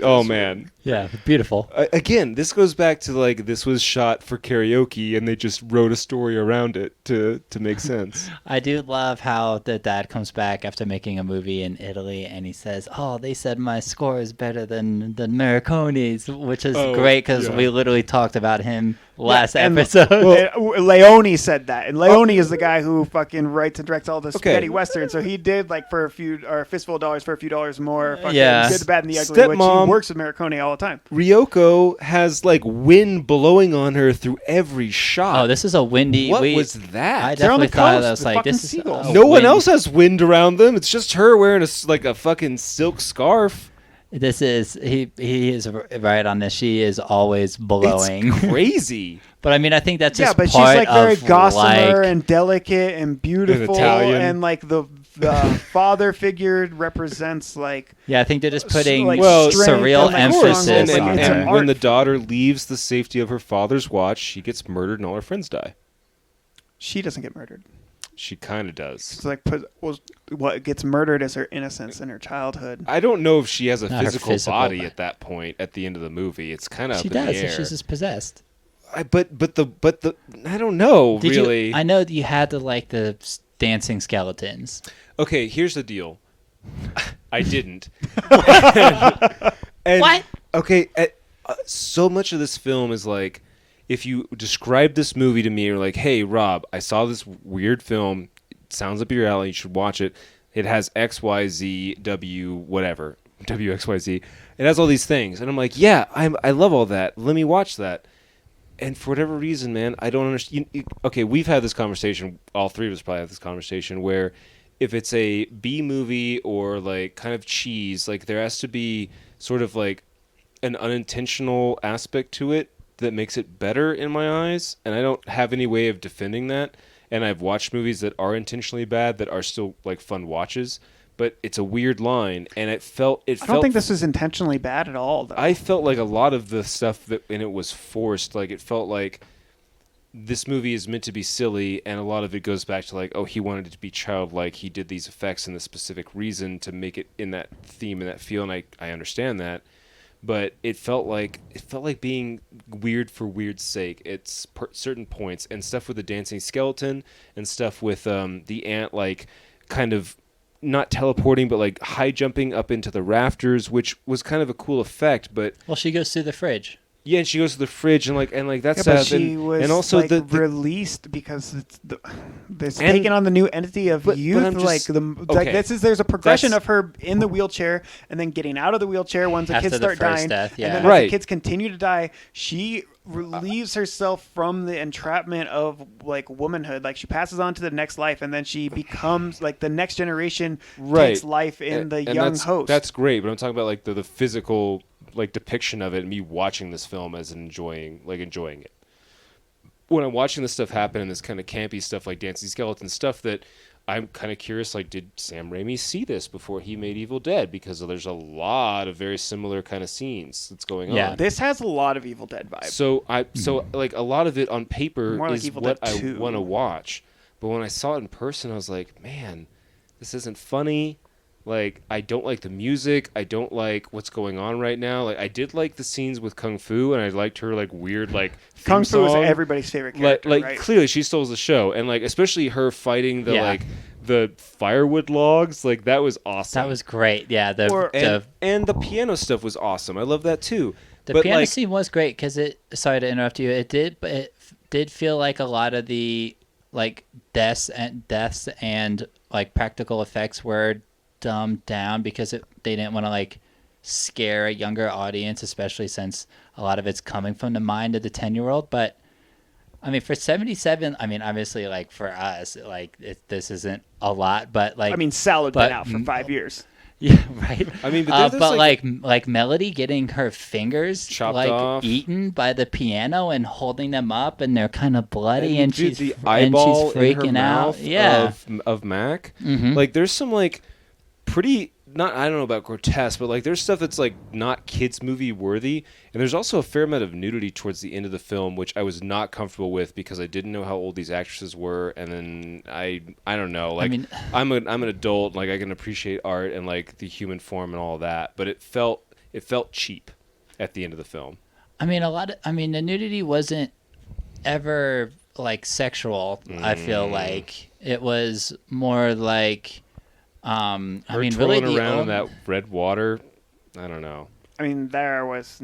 Oh, man. Yeah, beautiful. Again, this goes back to, like, this was shot for karaoke, and they just wrote a story around it to make sense. I do love how the dad comes back after making a movie in Italy, and he says, oh, they said my score is better than Marconi's, which is great because we literally talked about him last episode. Leone said that, and Leone is the guy who fucking writes and directs all the spaghetti western, so he did, like, for a fistful of dollars for a few dollars more, fucking Good, the Bad, and the Ugly, which he works with Marconi all the time. Ryoko has like wind blowing on her through every shot. Oh, this is a windy. What was that? I definitely thought that was like this is no one else has wind around them. It's just her wearing a fucking silk scarf. This is he is right on this. She is always blowing. It's crazy. But I mean, I think that's just but part she's like very gossamer like, and delicate and beautiful, and like the father figure represents like I think they're just putting strength surreal and emphasis on her. And when the daughter leaves the safety of her father's watch, she gets murdered and all her friends die. She doesn't get murdered. She kind of does. It's like what gets murdered is her innocence in her childhood. I don't know if she has a physical body at that point at the end of the movie. It's kind of up in the air. She does. She's just possessed. But the I don't know. Really, I know that you had the dancing skeletons. Okay, here's the deal. I didn't. and what? Okay, so much of this film is like, if you describe this movie to me, you're like, hey, Rob, I saw this weird film. It sounds up your alley. You should watch it. It has X, Y, Z, W, whatever. W, X, Y, Z. It has all these things. And I'm like, yeah, I love all that. Let me watch that. And for whatever reason, man, I don't understand. Okay, we've had this conversation. All three of us probably have this conversation where if it's a B movie or like kind of cheese, like there has to be sort of like an unintentional aspect to it that makes it better in my eyes. And I don't have any way of defending that. And I've watched movies that are intentionally bad that are still like fun watches. But it's a weird line, and I don't think this is intentionally bad at all, though. I felt like a lot of the stuff that in it was forced. Like, it felt like this movie is meant to be silly, and a lot of it goes back to like, oh, he wanted it to be childlike. He did these effects in this specific reason to make it in that theme and that feel, and I understand that. But it felt like being weird for weird's sake. It's certain points and stuff with the dancing skeleton and stuff with the ant like kind of. Not teleporting, but like high jumping up into the rafters, which was kind of a cool effect. But she goes through the fridge. Yeah, and she goes to the fridge and that's but she was and also like released because it's taking on the new entity of youth. There's a progression of her in the wheelchair and then getting out of the wheelchair once the kids start dying, death, and then as the kids continue to die, she relieves herself from the entrapment of like womanhood. Like she passes on to the next life, and then she becomes like the next generation takes life in the young host. That's great, but I'm talking about like the physical like depiction of it and me watching this film as enjoying it. when I'm watching this stuff happen and this kind of campy stuff like Dancing Skeleton stuff that I'm kind of curious, like, did Sam Raimi see this before he made Evil Dead? Because there's a lot of very similar kind of scenes that's going on. Yeah, this has a lot of Evil Dead vibes. So like a lot of it on paper More like is Evil what Dead I 2. want to watch. But when I saw it in person, I was like, man, this isn't funny. Like, I don't like the music. I don't like what's going on right now. Like, I did like the scenes with Kung Fu, and I liked her, like, weird, like, Kung Fu is song. everybody's favorite character, Like, right? clearly, she stole the show. And, like, especially her fighting the firewood logs. Like, that was awesome. That was great. Yeah. And the piano stuff was awesome. I love that, too. The piano scene was great because sorry to interrupt you. But it did feel like a lot of the, like, deaths and like, practical effects were dumbed down because they didn't want to like scare a younger audience, especially since a lot of it's coming from the mind of the 10-year-old. But I mean, for 77, I mean, obviously, like, for us, like, this isn't a lot, but like, I mean, Salad been out for 5 years. Yeah, right. I mean, but like Melody getting her fingers chopped off, eaten by the piano and holding them up, and they're kind of bloody, and she's the eyeball freaking in her out. Mouth Yeah, of Mac. Mm-hmm. Like, there's some like pretty, not, I don't know about grotesque, but like there's stuff that's like not kids movie worthy, and there's also a fair amount of nudity towards the end of the film, which I was not comfortable with because I didn't know how old these actresses were, and then I don't know, like, I mean, I'm an adult, like, I can appreciate art and like the human form and all that, but it felt cheap at the end of the film. I mean, the nudity wasn't ever like sexual. I feel like it was more like. Her twirling around in that red water, I don't know. I mean, there was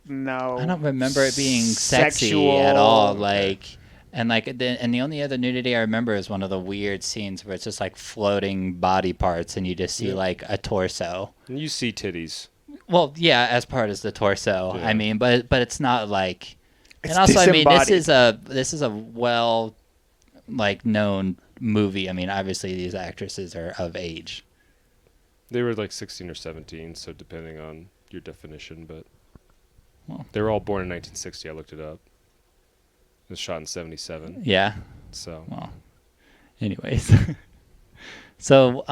no. I don't remember it being sexual sexy at all. Like, and like, the only other nudity I remember is one of the weird scenes where it's just like floating body parts, and you just see like a torso. And you see titties. Well, yeah, as part of the torso. Yeah. I mean, but it's not like. It's and also, I mean, disembodied. this is a well, like, known movie. I mean, obviously these actresses are of age. They were like 16 or 17, so depending on your definition, but they were all born in 1960. I looked it up. It was shot in 77. Yeah. So. Well. Anyways. So,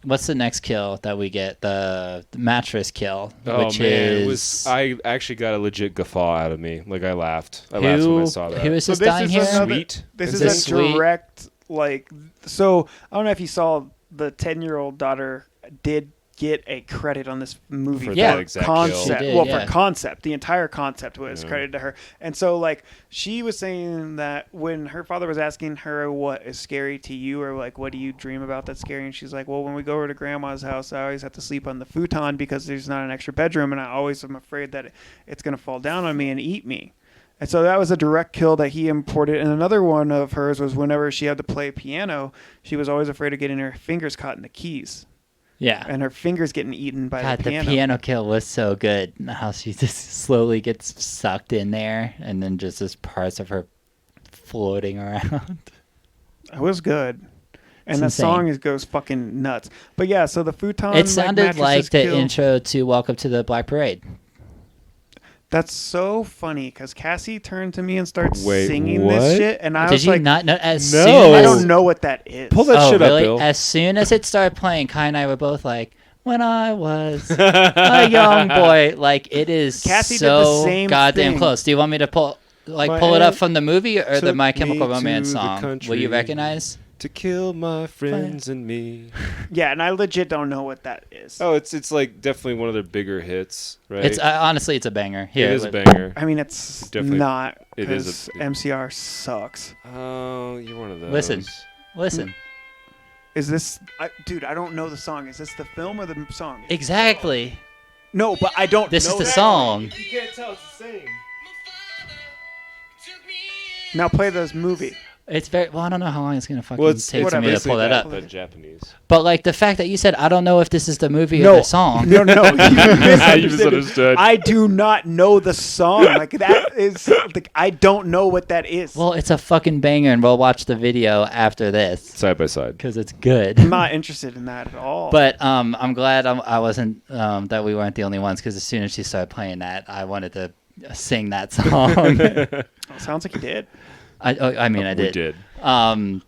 what's the next kill that we get? The mattress kill, which is... I actually got a legit guffaw out of me. Like, I laughed. I laughed when I saw that. Who is this dying here? Sweet. This is a direct, like... So, I don't know if you saw the 10-year-old daughter did get a credit on this movie for that exact concept. Kill. For concept, the entire concept was credited to her. And so, like, she was saying that when her father was asking her what is scary to you, or like, what do you dream about that's scary, and she's like, well, when we go over to grandma's house, I always have to sleep on the futon because there's not an extra bedroom, and I always am afraid that it's going to fall down on me and eat me. And so that was a direct kill that he imported. And another one of hers was whenever she had to play piano, she was always afraid of getting her fingers caught in the keys. Yeah. And her fingers getting eaten by the piano. The piano kill was so good. How she just slowly gets sucked in there, and then just parts of her floating around. It was good. And the song goes fucking nuts. But yeah, so the futon... It sounded like the intro to Welcome to the Black Parade. That's so funny because Cassie turned to me and started singing this shit, and I was like, "Did you not know?" I don't know what that is. Pull that shit really? up, Bill. As soon as it started playing, Kai and I were both like, "When I was a young boy," like it is Cassie so did the same goddamn thing. close. Do you want me to pull it up from the movie or the My Chemical Romance song? Will you recognize? To kill my friends and me. Yeah, and I legit don't know what that is. Oh, it's like definitely one of their bigger hits, right? It's honestly, it's a banger. Here, it is a banger. I mean, it's definitely not. It is. MCR sucks. Oh, you're one of those. Listen. Is this, dude? I don't know the song. Is this the film or the song? Exactly. No, but I don't. This is the song. You can't tell it's the same. Now play this movie. It's very well. I don't know how long it's gonna take for me to pull that up. But Japanese. But like the fact that you said, I don't know if this is the movie or the song. No, you misunderstood. I do not know the song. Like that is like I don't know what that is. Well, it's a fucking banger, and we'll watch the video after this side by side because it's good. I'm not interested in that at all. But I'm glad I wasn't that we weren't the only ones because as soon as she started playing that, I wanted to sing that song. Sounds like you did. I mean, I did. We did.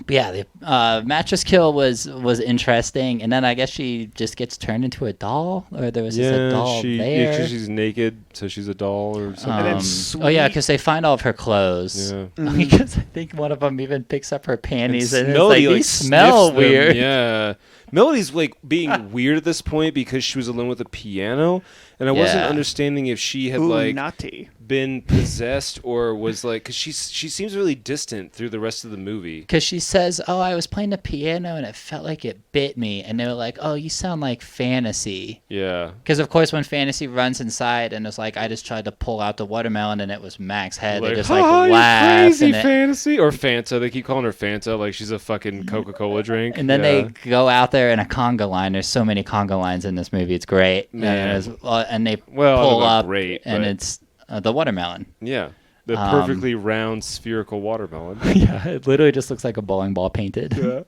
But yeah, the mattress kill was interesting, and then I guess she just gets turned into a doll, or there was just a doll there. Because she's naked, so she's a doll or something. Oh yeah, because they find all of her clothes. Yeah. Because I think one of them even picks up her panties, and it's Melody, like, these smell weird. Yeah. Melody's like being weird at this point because she was alone with the piano, and I wasn't understanding if she had naughty. Been possessed or was like, because she seems really distant through the rest of the movie. Because she says, "Oh, I was playing the piano and it felt like it bit me," and they were like, "Oh, you sound like Fantasy." Yeah. Because of course, when Fantasy runs inside and it's like, "I just tried to pull out the watermelon and it was Mac's head," they just laugh. Crazy Fantasy or Fanta. They keep calling her Fanta like she's a fucking Coca-Cola drink. And then they go out there in a conga line. There's so many conga lines in this movie. It's great. And they pull up, and it's the watermelon. Yeah. The perfectly round spherical watermelon. Yeah, it literally just looks like a bowling ball painted.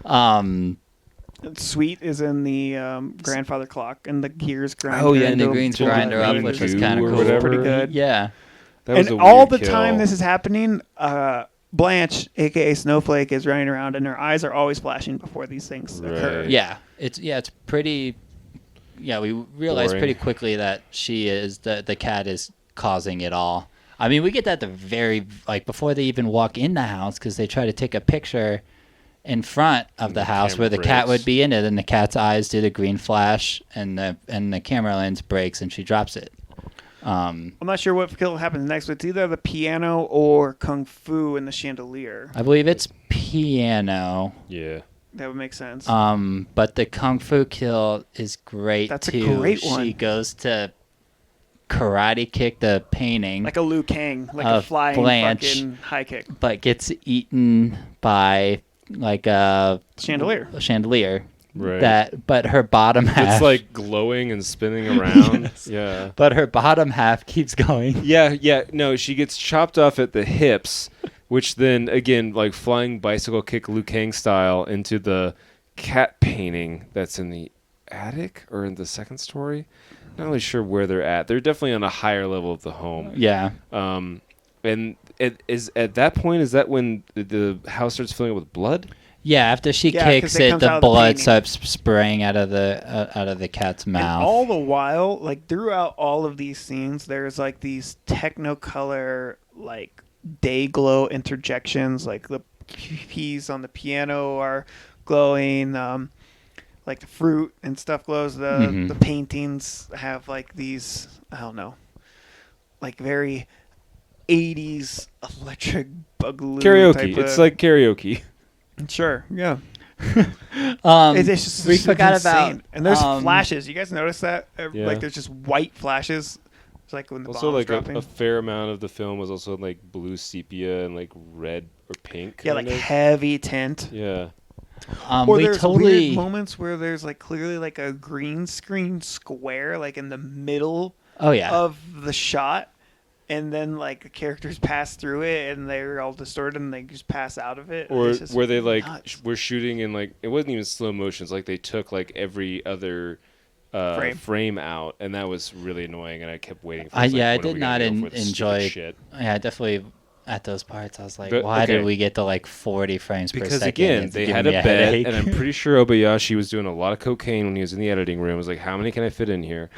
Yeah. Sweet is in the grandfather clock, and the gears grind. Oh yeah, and the greens grind her up, which was kind of cool. Pretty good. Yeah. That was and a all weird the kill. time this is happening, Blanche, aka Snowflake, is running around, and her eyes are always flashing before these things occur. Yeah, it's pretty. Yeah, we realize pretty quickly that she is the cat is causing it all. I mean, we get that the very before they even walk in the house, because they try to take a picture in front of the house where the cat would be in it, and the cat's eyes do the green flash, and the camera lens breaks, and she drops it. I'm not sure what kill happens next, but it's either the piano or Kung Fu in the chandelier. I believe it's piano. Yeah. That would make sense. But the Kung Fu kill is great. That's too. a great one. She goes to karate kick the painting, like a Liu Kang, like a flying Blanche, fucking high kick, but gets eaten by like a chandelier. Right. But her bottom half. It's like glowing and spinning around. Yes. Yeah. But her bottom half keeps going. Yeah. No, she gets chopped off at the hips, which then again, like flying bicycle kick Liu Kang style into the cat painting that's in the attic or in the second story. Not really sure where they're at. They're definitely on a higher level of the home. Yeah. And it is at that point, is that when the house starts filling up with blood? Yeah, after she kicks it, the blood starts spraying out of the cat's mouth. And all the while, like throughout all of these scenes, there's like these Technicolor like day glow interjections, like the keys on the piano are glowing, like the fruit and stuff glows. The paintings have like these, I don't know, like very 80s electric boogaloo karaoke. It's like karaoke. Sure, yeah. It's just we forgot insane. about, and there's flashes. You guys notice that? Yeah. Like there's just white flashes. It's like when the also bomb's like dropping. a fair amount of the film was also like blue sepia and like red or pink. Yeah, like heavy tint. Yeah. Or there's weird moments where there's like clearly like a green screen square like in the middle of the shot. And then, like, the characters pass through it, and they're all distorted, and they just pass out of it. Or where they, like, were shooting in, like, it wasn't even slow motion. It's like they took, like, every other frame out, and that was really annoying, and I kept waiting for it. I did not enjoy shit. Yeah, definitely at those parts, I was like, why did we get to, like, 40 frames per second? Because, again, they had a bed, and I'm pretty sure Obayashi was doing a lot of cocaine when he was in the editing room. I was like, how many can I fit in here?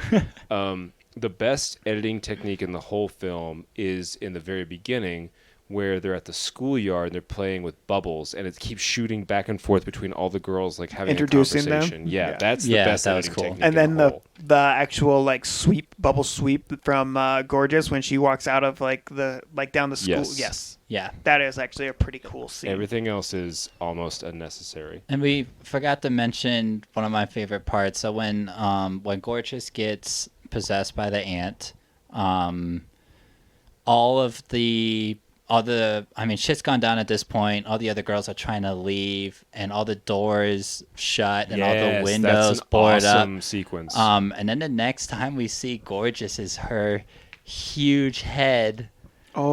The best editing technique in the whole film is in the very beginning, where they're at the schoolyard and they're playing with bubbles, and it keeps shooting back and forth between all the girls, like having introducing a conversation. them. Yeah, that's the best editing technique. And then the actual like bubble sweep from Gorgeous when she walks out of like down the school. Yes. Yeah, that is actually a pretty cool scene. Everything else is almost unnecessary. And we forgot to mention one of my favorite parts. So when Gorgeous gets possessed by the ant, shit's gone down at this point. All the other girls are trying to leave, and all the doors shut, and all the windows boarded up. Awesome sequence. And then the next time we see Gorgeous is her huge head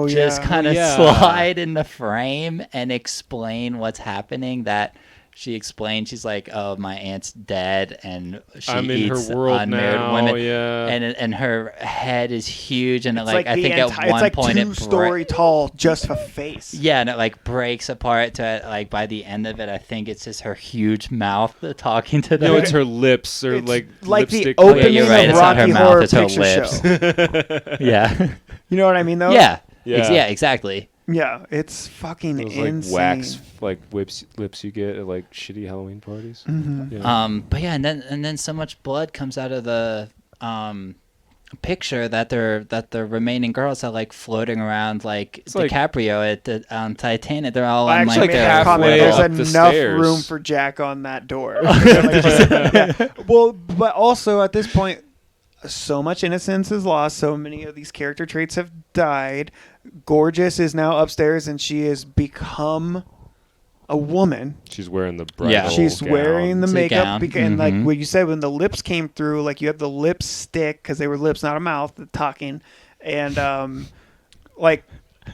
just kind of slide in the frame and explain what's happening. That she explained, she's like, "Oh, my aunt's dead, and she I'm in eats her world unmarried now, women, yeah. and her head is huge, and It's I think at one it's like point 2-story tall, just a face. Yeah, and it like breaks apart to like by the end of it, I think it's just her huge mouth talking to them. No, it's her lips or It's like the lipstick. opening you're right, of it's not her Rocky mouth, Horror it's her Picture lips. Show. Yeah. You know what I mean, though? Yeah. Yeah. Exactly. Yeah, it's fucking Those insane. like wax like lips you get at like shitty Halloween parties. Mm-hmm. Yeah. But yeah, and then so much blood comes out of the picture that the remaining girls are like floating around like It's like- DiCaprio at the Titanic. They're all I on actually like made a halfway comment. There's up the enough stairs. room for Jack on that door. Yeah. Well, but also at this point, so much innocence is lost. So many of these character traits have died. Gorgeous is now upstairs, and she has become a woman. She's wearing the bridal Yeah. She's gown. wearing the It's a makeup, gown. and like Mhm. what you said, when the lips came through, like you have the lipstick because they were lips, not a mouth, talking, and like,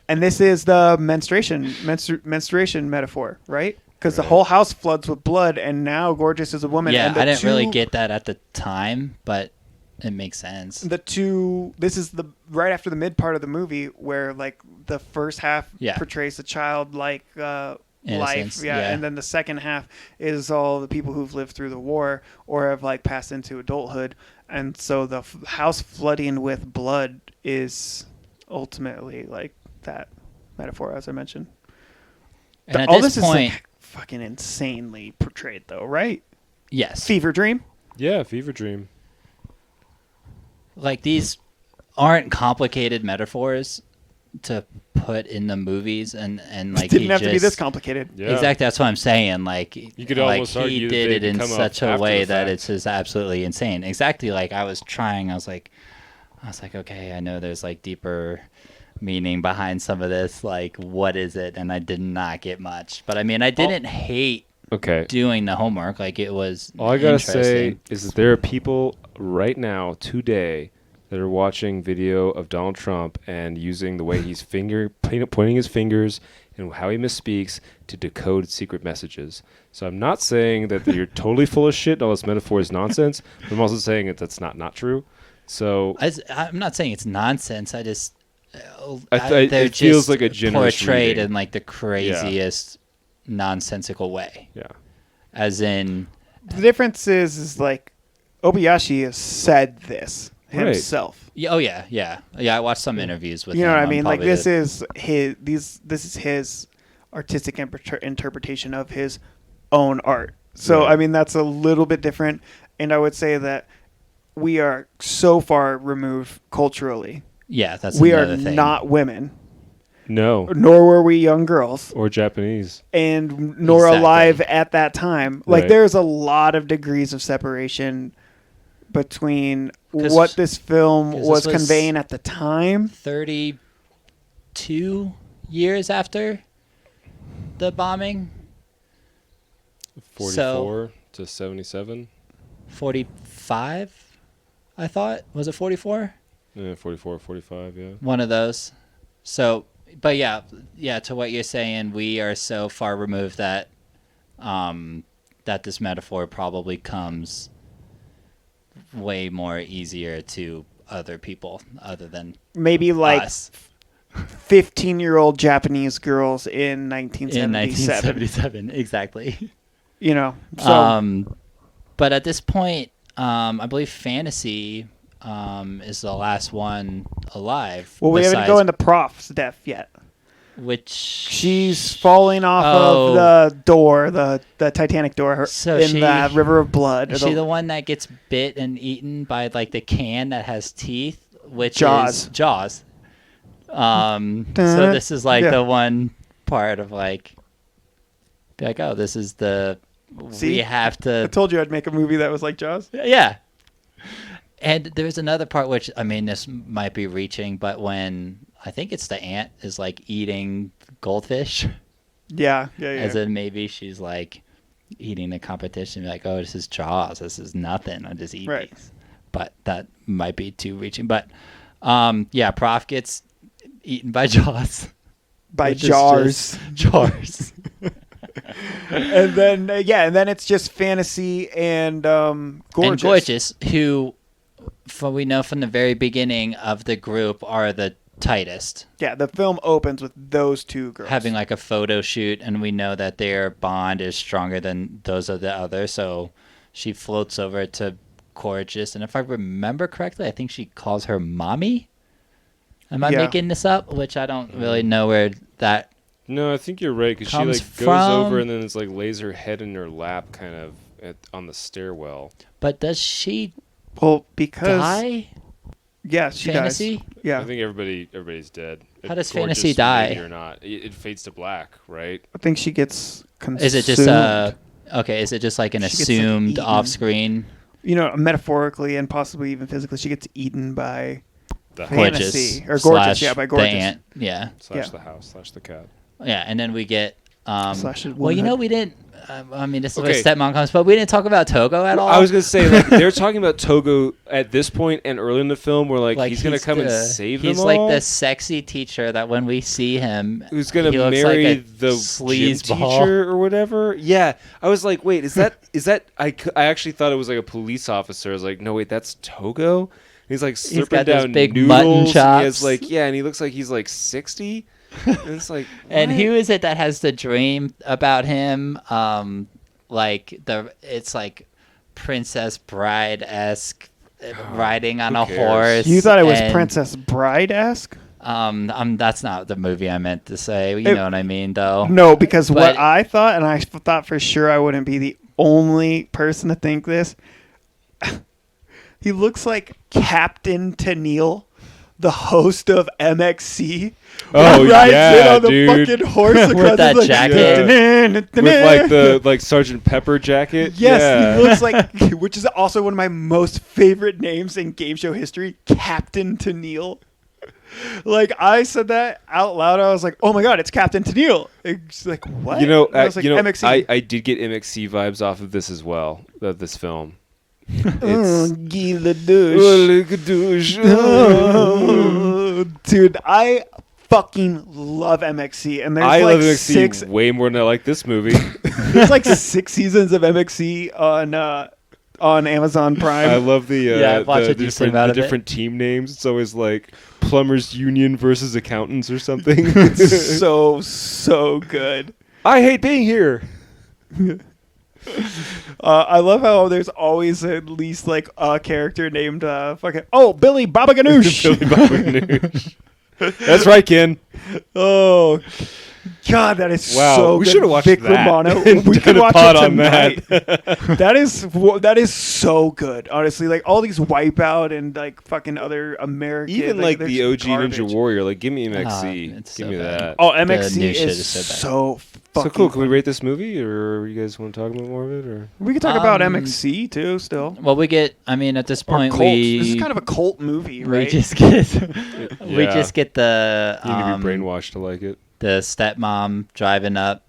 and this is the menstruation metaphor, right? Because the Right. whole house floods with blood, and now Gorgeous is a woman. Yeah, and the I didn't really two- get that at the time, but it makes sense. This is the right after the mid part of the movie where like the first half Yeah. portrays the child like life, Innocence, yeah. and then the second half is all the people who've lived through the war or have like passed into adulthood, and so the house flooding with blood is ultimately like that metaphor, as I mentioned. And at all this this point, is like fucking insanely portrayed, though, right? yes, Fever dream. Yeah, fever dream. like these aren't complicated metaphors to put in the movies, and like Didn't he have to be just- this complicated. Yeah. Exactly, that's what I'm saying. Like You could like almost he argue that did they it in come off such a after way the that fact. it's just absolutely insane. Exactly, like I was like, okay, I know there's like deeper meaning behind some of this. Like, what is it? And I did not get much. But I mean, I didn't hate Okay. doing the homework. Like it was. All I gotta say interesting. is that there are people right now, today, that are watching video of Donald Trump and using the way he's pointing his fingers and how he misspeaks to decode secret messages. So I'm not saying that you're totally full of shit, all this metaphor is nonsense, but I'm also saying that that's not true. So I'm not saying it's nonsense. I just. it they're feels just like a generous portrayed reading. in like the craziest nonsensical way. Yeah. As in, The difference is like Obayashi has said this Right. himself. oh yeah. I watched some interviews with You him. know what I on mean? Like probably this the- is his artistic interpretation of his own art. So Right. I mean that's a little bit different, and I would say that we are so far removed culturally. Yeah, that's We are another thing. not women, No. nor were we young girls, Or Japanese. and nor Exactly. alive at that time. Like Right. there's a lot of degrees of separation between 'Cause- what this film 'cause was this was- conveying at the time. 32 years after the bombing, 44 to 77. 45. I thought, was it 44? Yeah, 44, 45, yeah. One of those. So, but yeah, to what you're saying, we are so far removed that that this metaphor probably comes way more easier to other people other than Maybe like us 15-year-old Japanese girls in in 1977. 1977. Exactly. You know, so But at this point, I believe Fantasy is the last one alive. well, we haven't besides- go into Prof's death yet. which She's falling off Oh. of the door, the Titanic door, So in she- the river of blood. Is she the one that gets bit and eaten by like the can that has teeth, which Jaws. is Jaws. So this is like Yeah. the one part of like, be like, oh, this is the See? we have I to, told you I'd make a movie that was like Jaws. yeah. And there's another part which I mean this might be reaching, but when I think it's the ant is like eating goldfish, Yeah. as in maybe she's like eating the competition, like, oh, this is Jaws, this is nothing, I just eat Right. these. But that might be too reaching. But yeah, Prof gets eaten by Jaws. By which is Jars. just Jars. And then and then it's just Fantasy and Gorgeous. And Gorgeous, who we know from the very beginning of the group are the tightest. Yeah, the film opens with those two girls having like a photo shoot, and we know that their bond is stronger than those of the others. So she floats over to Gorgeous, and if I remember correctly, I think she calls her mommy. Am I making this up? Which I don't really know where that. No, I think you're right, because she like goes over and then it's like lays her head in her lap, kind of on the stairwell. But does she? Well, because die? Yeah, she Fantasy? dies. Yeah, I think everybody's dead. How does Fantasy die? Or not? It fades to black, right? I think she gets consumed. Is it just okay? Is it just like an assumed off-screen? You know, metaphorically and possibly even physically, she gets eaten by the Fantasy or Gorgeous. Yeah, by Gorgeous. The ant. Yeah. Slash the house. Slash the cat. Yeah, and then we get. Well, you know, we didn't. I mean, this is where Stepmom comes, but we didn't talk about Togo at all. I was gonna say, like, they're talking about Togo at this point and early in the film, where like he's gonna come and save them all. He's like the sexy teacher that when we see him, who's gonna marry the gym teacher or whatever. Yeah, I was like, wait, is that? I actually thought it was like a police officer. I was like, no, wait, that's Togo. He's like slurping down big noodles. Mutton chops. He has like and he looks like he's like 60. And it's like, and who is it that has the dream about him? It's like Princess Bride-esque riding on a horse. You thought it was Princess Bride-esque? That's not the movie I meant to say. You know what I mean, though. No, because what I thought, and I thought for sure I wouldn't be the only person to think this. He looks like Captain Tennille, the host of MXC. Oh, rides in on the dude. Fucking horse with that jacket. With like the Sergeant Pepper jacket. Yes, he looks like, which is also one of my most favorite names in game show history, Captain Tennille. Like, I said that out loud. I was like, "Oh my god, it's Captain Tennille!" It's like, what? You know, I was like, MXC. I did get MXC vibes off of this as well. Of this film. Guy Ledouche. Dude, I fucking love MXC, and there's I like love MXC way more than I like this movie. There's like 6 seasons of MXC on Amazon Prime. I love the different team names. It's always like Plumbers Union versus Accountants or something. It's so good. I hate being here. I love how there's always at least like a character named Billy Baba Ganoush. Billy Baba Ganoush. That's right, Ken. Oh God, that is so we good. should have watched Vic that. Romano. We could watch it tonight. That. that is so good. Honestly, like all these Wipeout and like fucking other American, even like the OG garbage. Ninja Warrior. Like, give me MXC. Give me that. Oh, MXC is so fucking cool. Can we rate this movie, or you guys want to talk about more of it, or we can talk about MXC too? Still, well, we get. I mean, at this point, this is kind of a cult movie, right? We just get the. You need to be brainwashed to like it. The stepmom driving up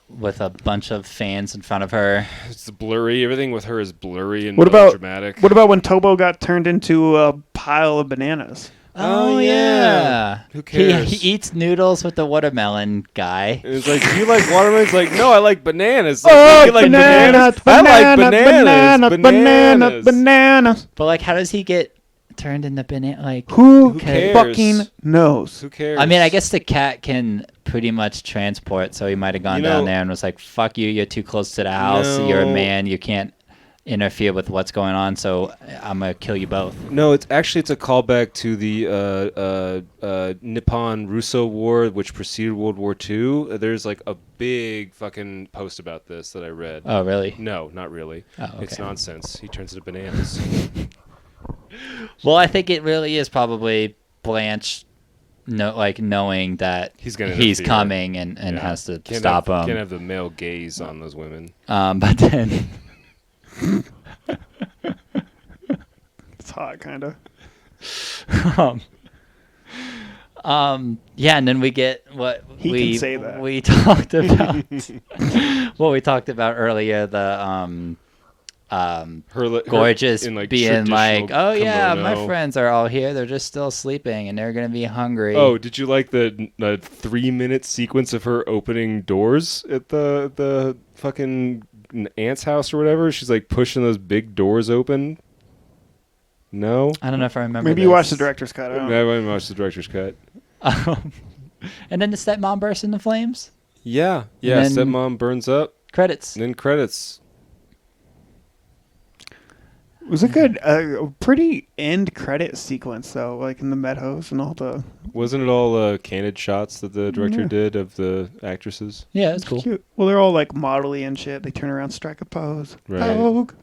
with a bunch of fans in front of her. It's blurry. Everything with her is blurry and dramatic. What about when Tobo got turned into a pile of bananas? Oh yeah. Who cares? He eats noodles with the watermelon guy. And it's like, do you like watermelon? It's like, no, I like bananas. Like, you like bananas. I like bananas. But like, how does he get turned into banana? Like, who cares? Fucking knows? Who cares? I mean, I guess the cat can pretty much transport, so he might have gone down there and was like, "Fuck you! You're too close to the house. You're a man. You can't interfere with what's going on. So I'm gonna kill you both." No, it's a callback to the Nippon-Russo War, which preceded World War II. There's like a big fucking post about this that I read. Oh, really? No, not really. Oh, okay. It's nonsense. He turns into bananas. Well, I think it really is probably Blanche, knowing that he's coming and has to stop him. Can't have the male gaze on those women. But then it's hot, kind of. Yeah, and then we get what can say that. we talked about. What we talked about earlier, the gorgeous in, like, being like, oh yeah, kimono. my friends are all here. They're just still sleeping and they're going to be hungry. Oh, did you like the 3-minute sequence of her opening doors at the fucking aunt's house or whatever? She's like pushing those big doors open. No? I don't know if I remember. Maybe you watched the director's cut. I don't know. I haven't watched the director's cut. And then the stepmom bursts into flames. Yeah. Stepmom burns up. Credits. And then credits. It was a good, pretty end credit sequence though, like in the meadows and all the. Wasn't it all candid shots that the director did of the actresses? Yeah, it's cool. Cute. Well, they're all like modelly and shit. They turn around, strike a pose. Right. Pogue.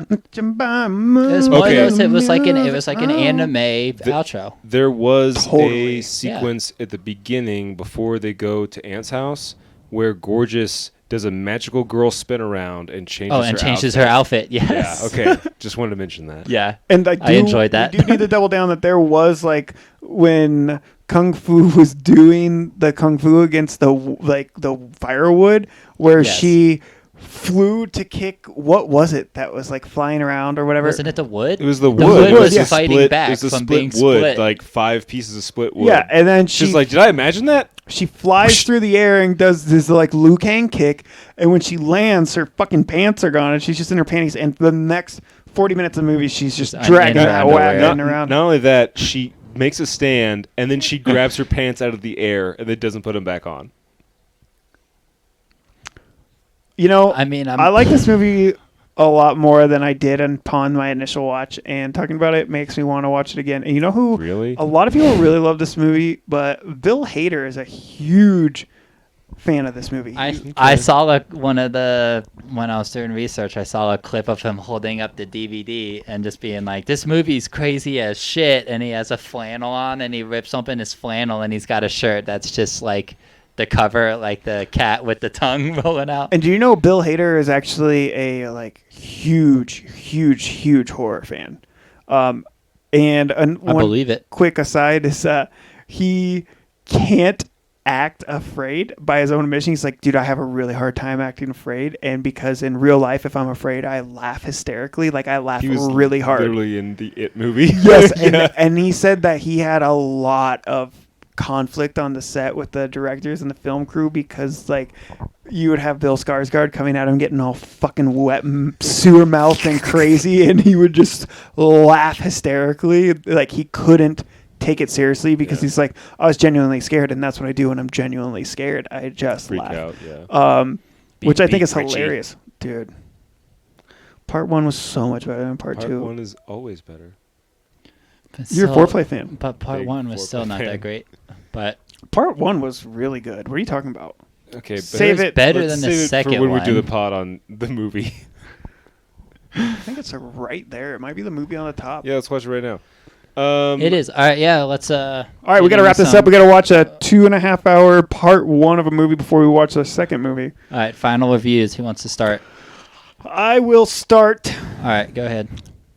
It was one of those, it was like an anime outro. There was Totally. a sequence at the beginning before they go to Aunt's house where Gorgeous does a magical girl spin around and changes her outfit. Yes. Yeah, okay. Just wanted to mention that. Yeah. And I enjoyed that. We do need to double down that there was like when Kung Fu was doing the Kung Fu against the firewood where she flew to kick. What was it that was like flying around or whatever? Wasn't it the wood? It was the wood. The wood was a fighting split, back it was a from split being wood, split. like 5 pieces of split wood. Yeah, and then she's like, did I imagine that? She flies through the air and does this like Liu Kang kick, and when she lands, her fucking pants are gone, and she's just in her panties. And the next 40 minutes of the movie, she's just dragging that wagon around. Not only that, she makes a stand, and then she grabs her pants out of the air, and then doesn't put them back on. You know, I mean, I like this movie a lot more than I did upon my initial watch, and talking about it makes me want to watch it again. And you know who? Really? A lot of people really love this movie, but Bill Hader is a huge fan of this movie. I saw when I was doing research, I saw a clip of him holding up the DVD and just being like, "This movie's crazy as shit," and he has a flannel on, and he rips open his flannel, and he's got a shirt that's just like the cover, like the cat with the tongue rolling out. And do you know Bill Hader is actually a like huge horror fan? And I believe it. Quick aside is he can't act afraid by his own admission. He's like, dude, I have a really hard time acting afraid, and because in real life, if I'm afraid, I laugh hysterically. Like I laugh really hard. Literally in the It movie. Yes, and he said that he had a lot of conflict on the set with the directors and the film crew because like you would have Bill Skarsgård coming at him getting all fucking wet sewer mouth and crazy, and he would just laugh hysterically. Like he couldn't take it seriously because he's like, I was genuinely scared, and that's what I do when I'm genuinely scared. I just freak laugh. out. Which I think is hilarious, dude. Part 1 was so much better than part 2. Part 1 is always better. You're a foreplay fan. But part 1 was still not that great. But part 1 was really good. What are you talking about? Okay, save it. Better than the second for when one. we do the pod on the movie. I think it's right there. It might be the movie on the top. Yeah, let's watch it right now. It is. All right, yeah, let's... All right, we got to wrap this up. We got to watch a 2.5-hour part 1 of a movie before we watch the second movie. All right, final reviews. Who wants to start? I will start. All right, go ahead.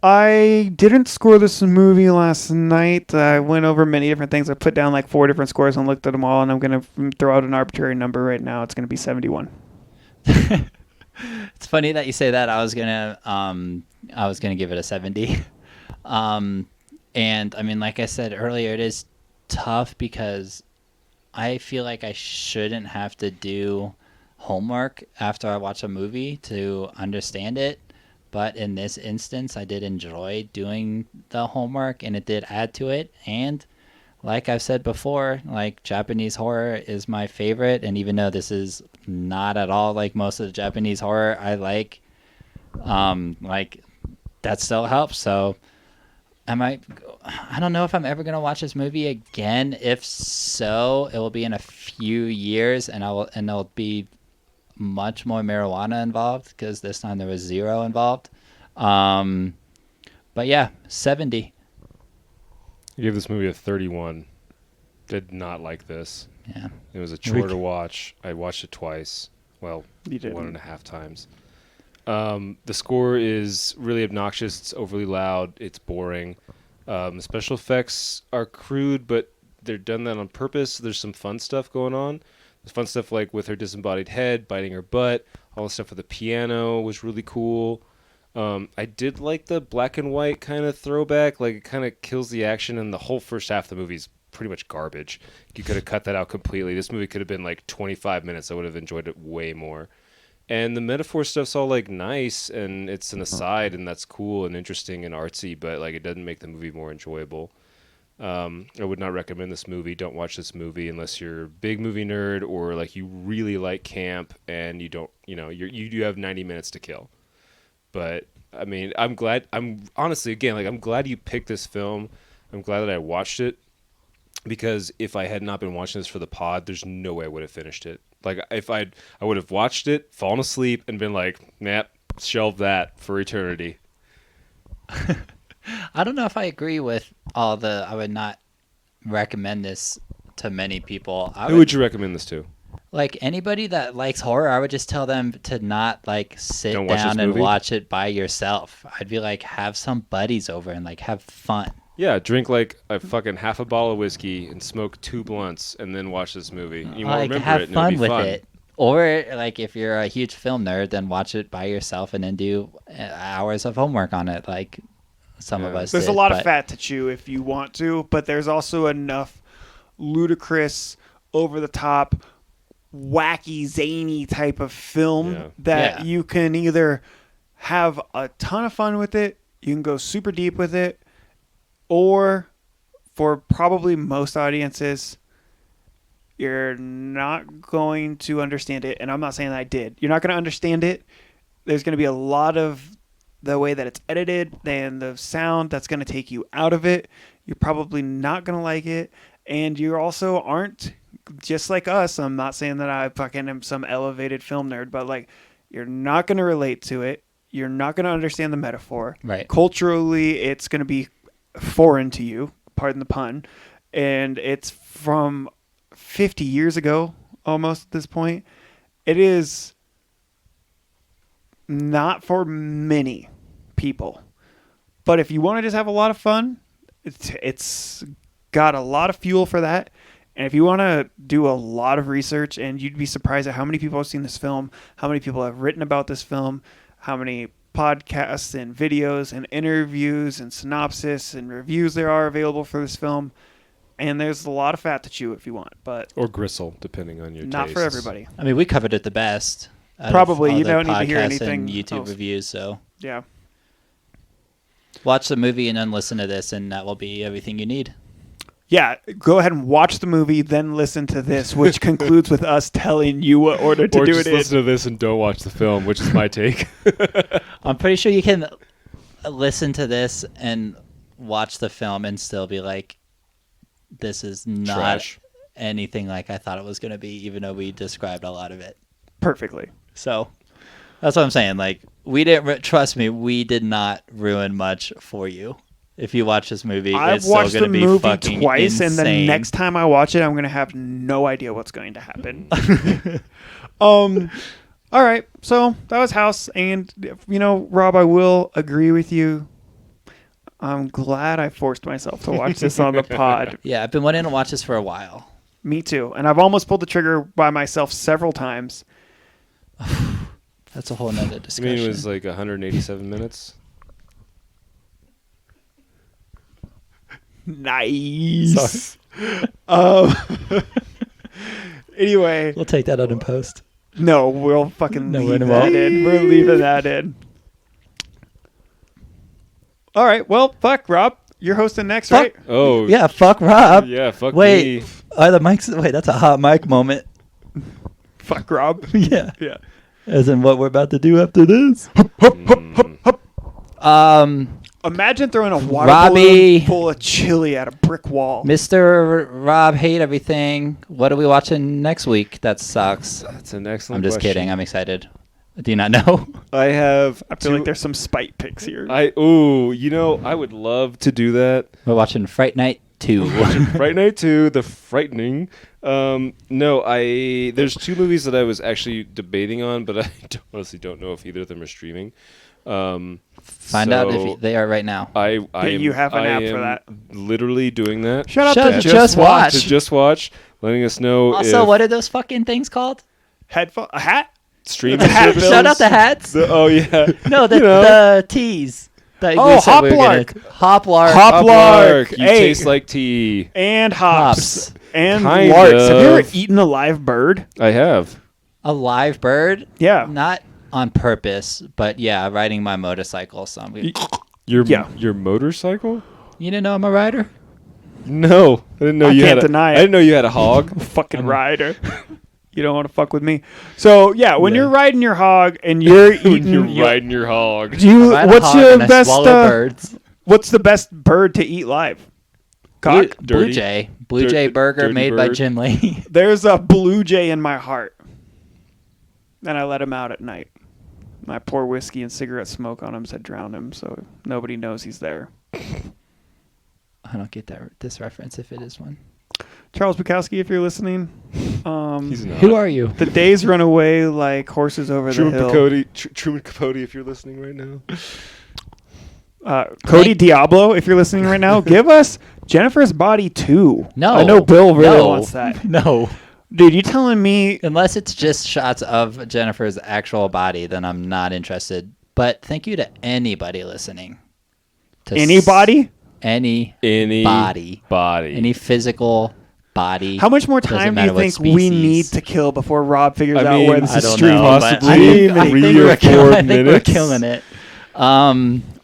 I didn't score this movie last night. I went over many different things. I put down like 4 different scores and looked at them all, and I'm going to throw out an arbitrary number right now. It's going to be 71. It's funny that you say that. I was gonna give it a 70. And I mean, like I said earlier, it is tough because I feel like I shouldn't have to do homework after I watch a movie to understand it. But in this instance, I did enjoy doing the homework, and it did add to it. And like I've said before, like Japanese horror is my favorite. And even though this is not at all like most of the Japanese horror I like that still helps. So I don't know if I'm ever going to watch this movie again. If so, it will be in a few years, and there'll be much more marijuana involved because this time there was 0 involved. But yeah, 70. I gave this movie a 31. Did not like this. Yeah. It was a chore to watch. I watched it twice. Well, 1.5 times. The score is really obnoxious. It's overly loud. It's boring. The special effects are crude, but they're done that on purpose. There's some fun stuff going on. There's fun stuff like with her disembodied head, biting her butt. All the stuff with the piano was really cool. I did like the black and white kind of throwback. Like, it kind of kills the action, and the whole first half of the movie is pretty much garbage. You could have cut that out completely. This movie could have been like 25 minutes. I would have enjoyed it way more. And the metaphor stuff's all like nice, and it's an aside, and that's cool and interesting and artsy, but like it doesn't make the movie more enjoyable. I would not recommend this movie. Don't watch this movie unless you're a big movie nerd or like you really like camp and you don't, you do have 90 minutes to kill. But I mean, I'm honestly, again, like I'm glad you picked this film. I'm glad that I watched it, because if I had not been watching this for the pod, there's no way I would have finished it. Like I would have watched it, fallen asleep, and been like, nah, shelve that for eternity. I don't know if I agree with I would not recommend this to many people. Who would you recommend this to? Like anybody that likes horror, I would just tell them to not like sit Don't watch down this and movie? watch it by yourself. I'd be like, have some buddies over and like have fun. Yeah, drink like a fucking half a bottle of whiskey and smoke 2 blunts and then watch this movie. You won't Like remember have it, and it'll fun be with fun. it. Or like if you're a huge film nerd, then watch it by yourself and then do hours of homework on it. Like some of us. There's did, a lot of but- fat to chew if you want to, but there's also enough ludicrous, over the top, wacky, zany type of film that you can either have a ton of fun with it, you can go super deep with it, or for probably most audiences, you're not going to understand it. And I'm not saying that I did. You're not going to understand it. There's going to be a lot of the way that it's edited and the sound that's going to take you out of it. You're probably not going to like it. And you also aren't, just like us, I'm not saying that I fucking am some elevated film nerd, but like, you're not going to relate to it. You're not going to understand the metaphor. Right. Culturally, it's going to be foreign to you, pardon the pun. And it's from 50 years ago, almost at this point. It is not for many people. But if you want to just have a lot of fun, it's got a lot of fuel for that. And if you want to do a lot of research, and you'd be surprised at how many people have seen this film, how many people have written about this film, how many podcasts and videos and interviews and synopsis and reviews there are available for this film. And there's a lot of fat to chew if you want, but or gristle, depending on your not tastes. for everybody. I mean, we covered it the best. Probably, you don't don't need to hear anything and YouTube else. reviews. So Yeah. watch the movie and then listen to this, and that will be everything you need. Yeah, go ahead and watch the movie, then listen to this, which concludes with us telling you what order to Or do just it in. listen to this and don't watch the film, which is my take. I'm pretty sure you can listen to this and watch the film and still be like, this is not Trash. anything like I thought it was going to be, even though we described a lot of it. Perfectly. So that's what I'm saying. Like, we didn't, trust me, we did not ruin much for you. If you watch this movie, I've it's still watched going the to be movie fucking twice, insane. and the next time I watch it, I'm going to have no idea what's going to happen. All right, so that was House, and Rob, I will agree with you. I'm glad I forced myself to watch this on the pod. Yeah, I've been wanting to watch this for a while. Me too, and I've almost pulled the trigger by myself several times. That's a whole nother I discussion. mean, it was like 187 minutes. Nice. Anyway, We'll take that out in post. no, we'll fucking No, leave we that won't. in. We're leaving that in. All right. Well, fuck, Rob. You're hosting next, Fuck. right? Oh, Yeah, fuck Rob. yeah, fuck Wait, me. are the mics? Wait, that's a hot mic moment. Fuck, Rob. Yeah, Yeah. as in what we're about to do after this. Imagine throwing a water Robbie. balloon full of chili at a brick wall. Mr. Rob hate everything. What are we watching next week? That sucks. That's an excellent I'm just question. kidding. I'm excited. Do you not know? I have. I feel like there's some spite picks here. I would love to do that. We're watching Fright Night 2. Fright Night 2, The Frightening. There's 2 movies that I was actually debating on, but I honestly don't know if either of them are streaming. Find out if they are right now. You have an app for that. Literally doing that. Shut Shut up, up, to Just Watch. To Just Watch, letting us know. Also, if, what are those fucking things called? headphone, a hat. streaming Hat services. Shout out the hats. Oh yeah. No, the teas. That we said we were gonna- Hoplark. Hoplark. You Hey. taste like tea. And hops. And Kind larks. Have you ever of. eaten a live bird? I have. A live bird? Yeah. Not on purpose, but yeah, riding my motorcycle. Your motorcycle? You didn't know I'm a rider? No, I didn't know I you can't had. deny it. I didn't know you had a hog. Fucking rider. You don't want to fuck with me. So yeah, when you're riding your hog and you're When eating, you're riding your hog. what's your best? birds. What's the best bird to eat live? Cock. Blue Jay. Blue Jay burger dirty made by bird. Jim Lee. There's a blue jay in my heart, and I let him out at night. I pour whiskey and cigarette smoke on him to drown him, so nobody knows he's there. I don't get this reference if it is one. Charles Bukowski, if you're listening, He's not. Who are you? the days run away like horses over Truman the hill. Capote. Truman Capote, if you're listening right now. Cody Diablo, if you're listening right now, give us Jennifer's Body 2. No. I know Bill really No. wants that. No. Dude, you telling me Unless it's just shots of Jennifer's actual body, then I'm not interested. But thank you to anybody listening. anybody? Any Body. any physical body. How much more Doesn't time do matter you what think we species. need to kill before Rob figures I out mean, where this I is don't streamed? know, but Possibly I think 3 we're or 4 killing- I think we're minutes. killing it.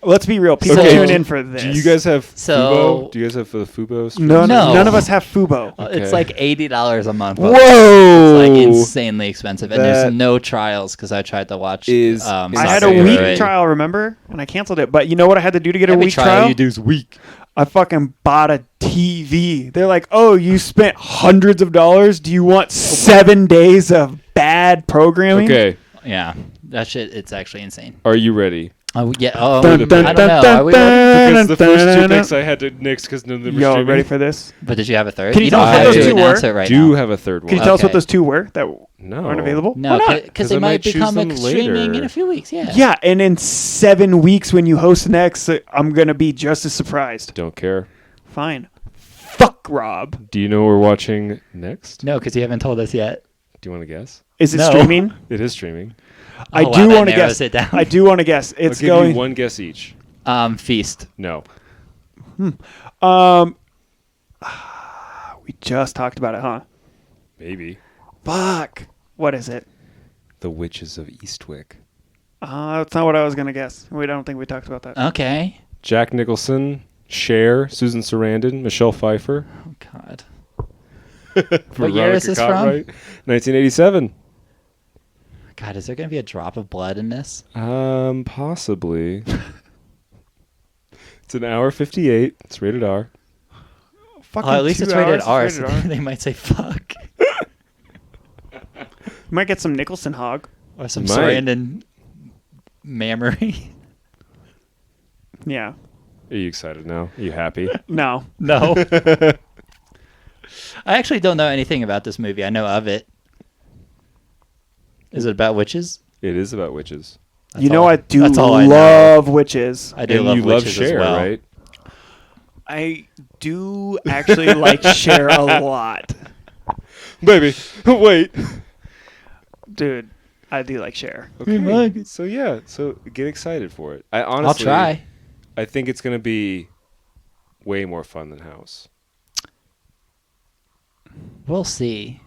Let's be real. People So- tune in for this. Do you guys have So- Fubo? Do you guys have the Fubo? stream? No, No. none of us have Fubo. Okay. It's like $80 a month. Whoa! It's like insanely expensive, and That there's no trials because I tried to watch. is I insane. had a Soccer week Right. trial, remember? And I canceled it. But you know what I had to do to get a Every week trial trial? you do is weak. I fucking bought a TV. They're like, oh, you spent hundreds of dollars. Do you want 7 days of bad programming? Okay, Yeah, that shit. It's actually insane. are you ready? Oh yeah. Oh, Dun, dun, I don't dun, know. Are we ready? Because the first 2 picks I had to nix because none of them were Yo, streaming. ready for this? But did you have a third? Can you tell us what have those to two announce were? it right Do now. have a third one. Can you tell us what Okay. those two were that No. aren't available? No, Why not? because 'Cause I they might might choose become them streaming later. in a few weeks. Yeah. Yeah, and in 7 weeks when you host next, I'm going to be just as surprised. Don't care. Fine. Fuck Rob. Do you know what we're watching next? No, because you haven't told us yet. Do you want to guess? Is it No. streaming? It is streaming. I Oh, do wow, that want to narrows guess. it down. I do want to guess. It's I'll give going. you one guess each. Feast. No. We just talked about it, huh? Maybe. Fuck. What is it? The Witches of Eastwick. That's not what I was gonna guess. I don't think we talked about that. Okay. Jack Nicholson, Cher, Susan Sarandon, Michelle Pfeiffer. Oh God. What year is this from? 1987. God, is there gonna be a drop of blood in this? Possibly. It's an hour 58. It's rated R. Fucking Oh, at least 2 it's rated hours, R. it's So rated R. they might say fuck You might get some Nicholson hog. or some Might. Sarandon mammary. Yeah. Are you excited now? Are you happy? No. No. I actually don't know anything about this movie. I know of it. Is it about witches? It is about witches. That's You know, all- I do that's all I know. love witches. I do And love you love witches as Cher, well. right? I do actually like Cher a lot. Baby, wait. Dude, I do like Cher. Okay. So yeah, so get excited for it. I honestly, I'll try. I think it's gonna be way more fun than House. We'll see.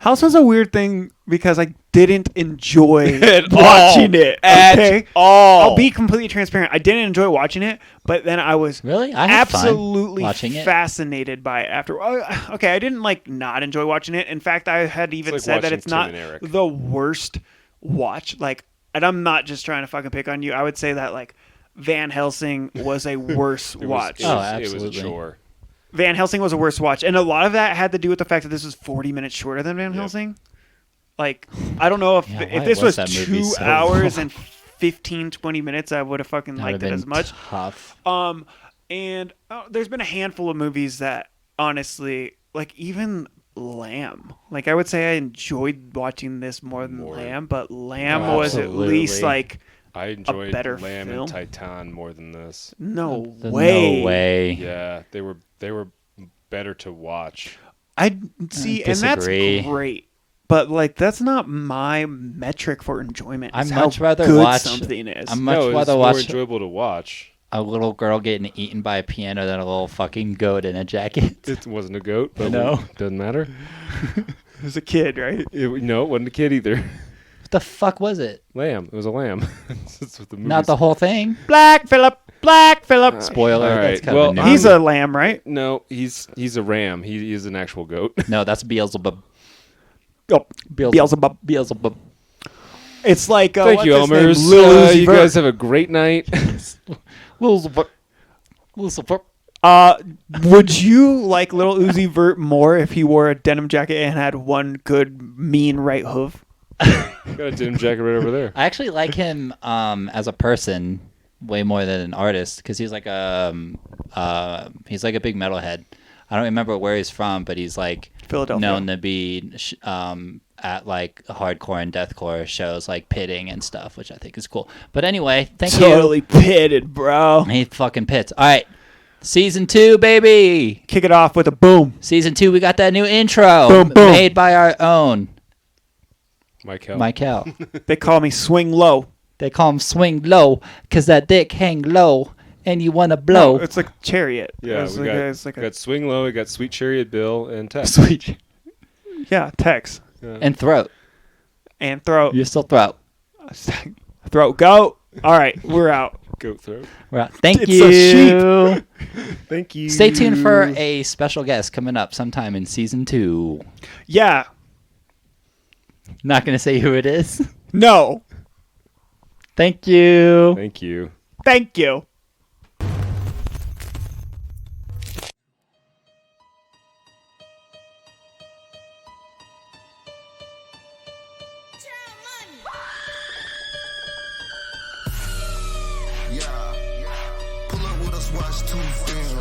House was a weird thing because I didn't enjoy At watching all. it. At Okay? all. I'll be completely transparent. I didn't enjoy watching it, but then I was Really? I had fun absolutely watching it. fascinated by it after. Okay, I didn't like not enjoy watching it. In fact, I had even like said that watching it's Tim not and Eric. the worst watch. Like, and I'm not just trying to fucking pick on you. I would say that like Van Helsing was a worse watch. It was, Oh, It was absolutely. a chore. Van Helsing was a worse watch, and a lot of that had to do with the fact that this was 40 minutes shorter than Van Yep. Helsing. Like, I don't know if Yeah, if why this was was that movie 2 so hours long? and 15, 20 minutes, I would have fucking That liked would've it been as much. tough. And there's been a handful of movies that honestly, like even Lamb. Like I would say I enjoyed watching this more than More. Lamb, but Lamb Oh, was at least absolutely. like I enjoyed better Lamb film? and Titan more than this. no No way. way. Yeah, they were better to watch. I see, and that's disagree. great. But like that's not my metric for enjoyment. I'd It's much how rather good watch- something is. I'm much No, it's rather more watch enjoyable to watch. a little girl getting eaten by a piano than a little fucking goat in a jacket. It wasn't a goat, but No. doesn't matter. It was a kid, right? No, it wasn't a kid either. What the fuck was it? Lamb. It was a lamb. That's what the Not the whole thing. Black Phillip. Spoiler. all That's right. kind Well, of a new He's movie. a lamb, right? No, he's a ram. He is an actual goat. No, that's Beelzebub. Oh, Beelzebub. Beelzebub. It's like Thank you, what's his name? Elmers. Lil Uzi You Vert. guys have a great night. Beelzebub. Beelzebub. Would you like Little Uzi Vert more if he wore a denim jacket and had one good mean right hoof? Got a denim jacket right over there. I actually like him as a person way more than an artist because he's like a big metalhead. I don't remember where he's from, but he's like Philadelphia. known to be at like hardcore and deathcore shows like pitting and stuff, which I think is cool. But anyway, thank you. Totally pitted, bro. He fucking pits. All right, season 2, baby. Kick it off with a boom. Season 2, we got that new intro Boom, boom. made by our own Michael. They call me Swing Low. They call him Swing Low because that dick hang low and you want to blow. No, it's like Chariot. Yeah, it's we got Swing Low, we got Sweet Chariot Bill, and Tex. Sweet. yeah, Tex Yeah. And throat. and throat. You're still throat. Throat. Go. All right, we're out. Goat throat. We're out. Thank It's you. a Thank you. Stay tuned for a special guest coming up sometime in season 2. Yeah. Not going to say who it is. No. Thank you. Thank you. Thank you. Yeah, pull up with us, watch 2 films.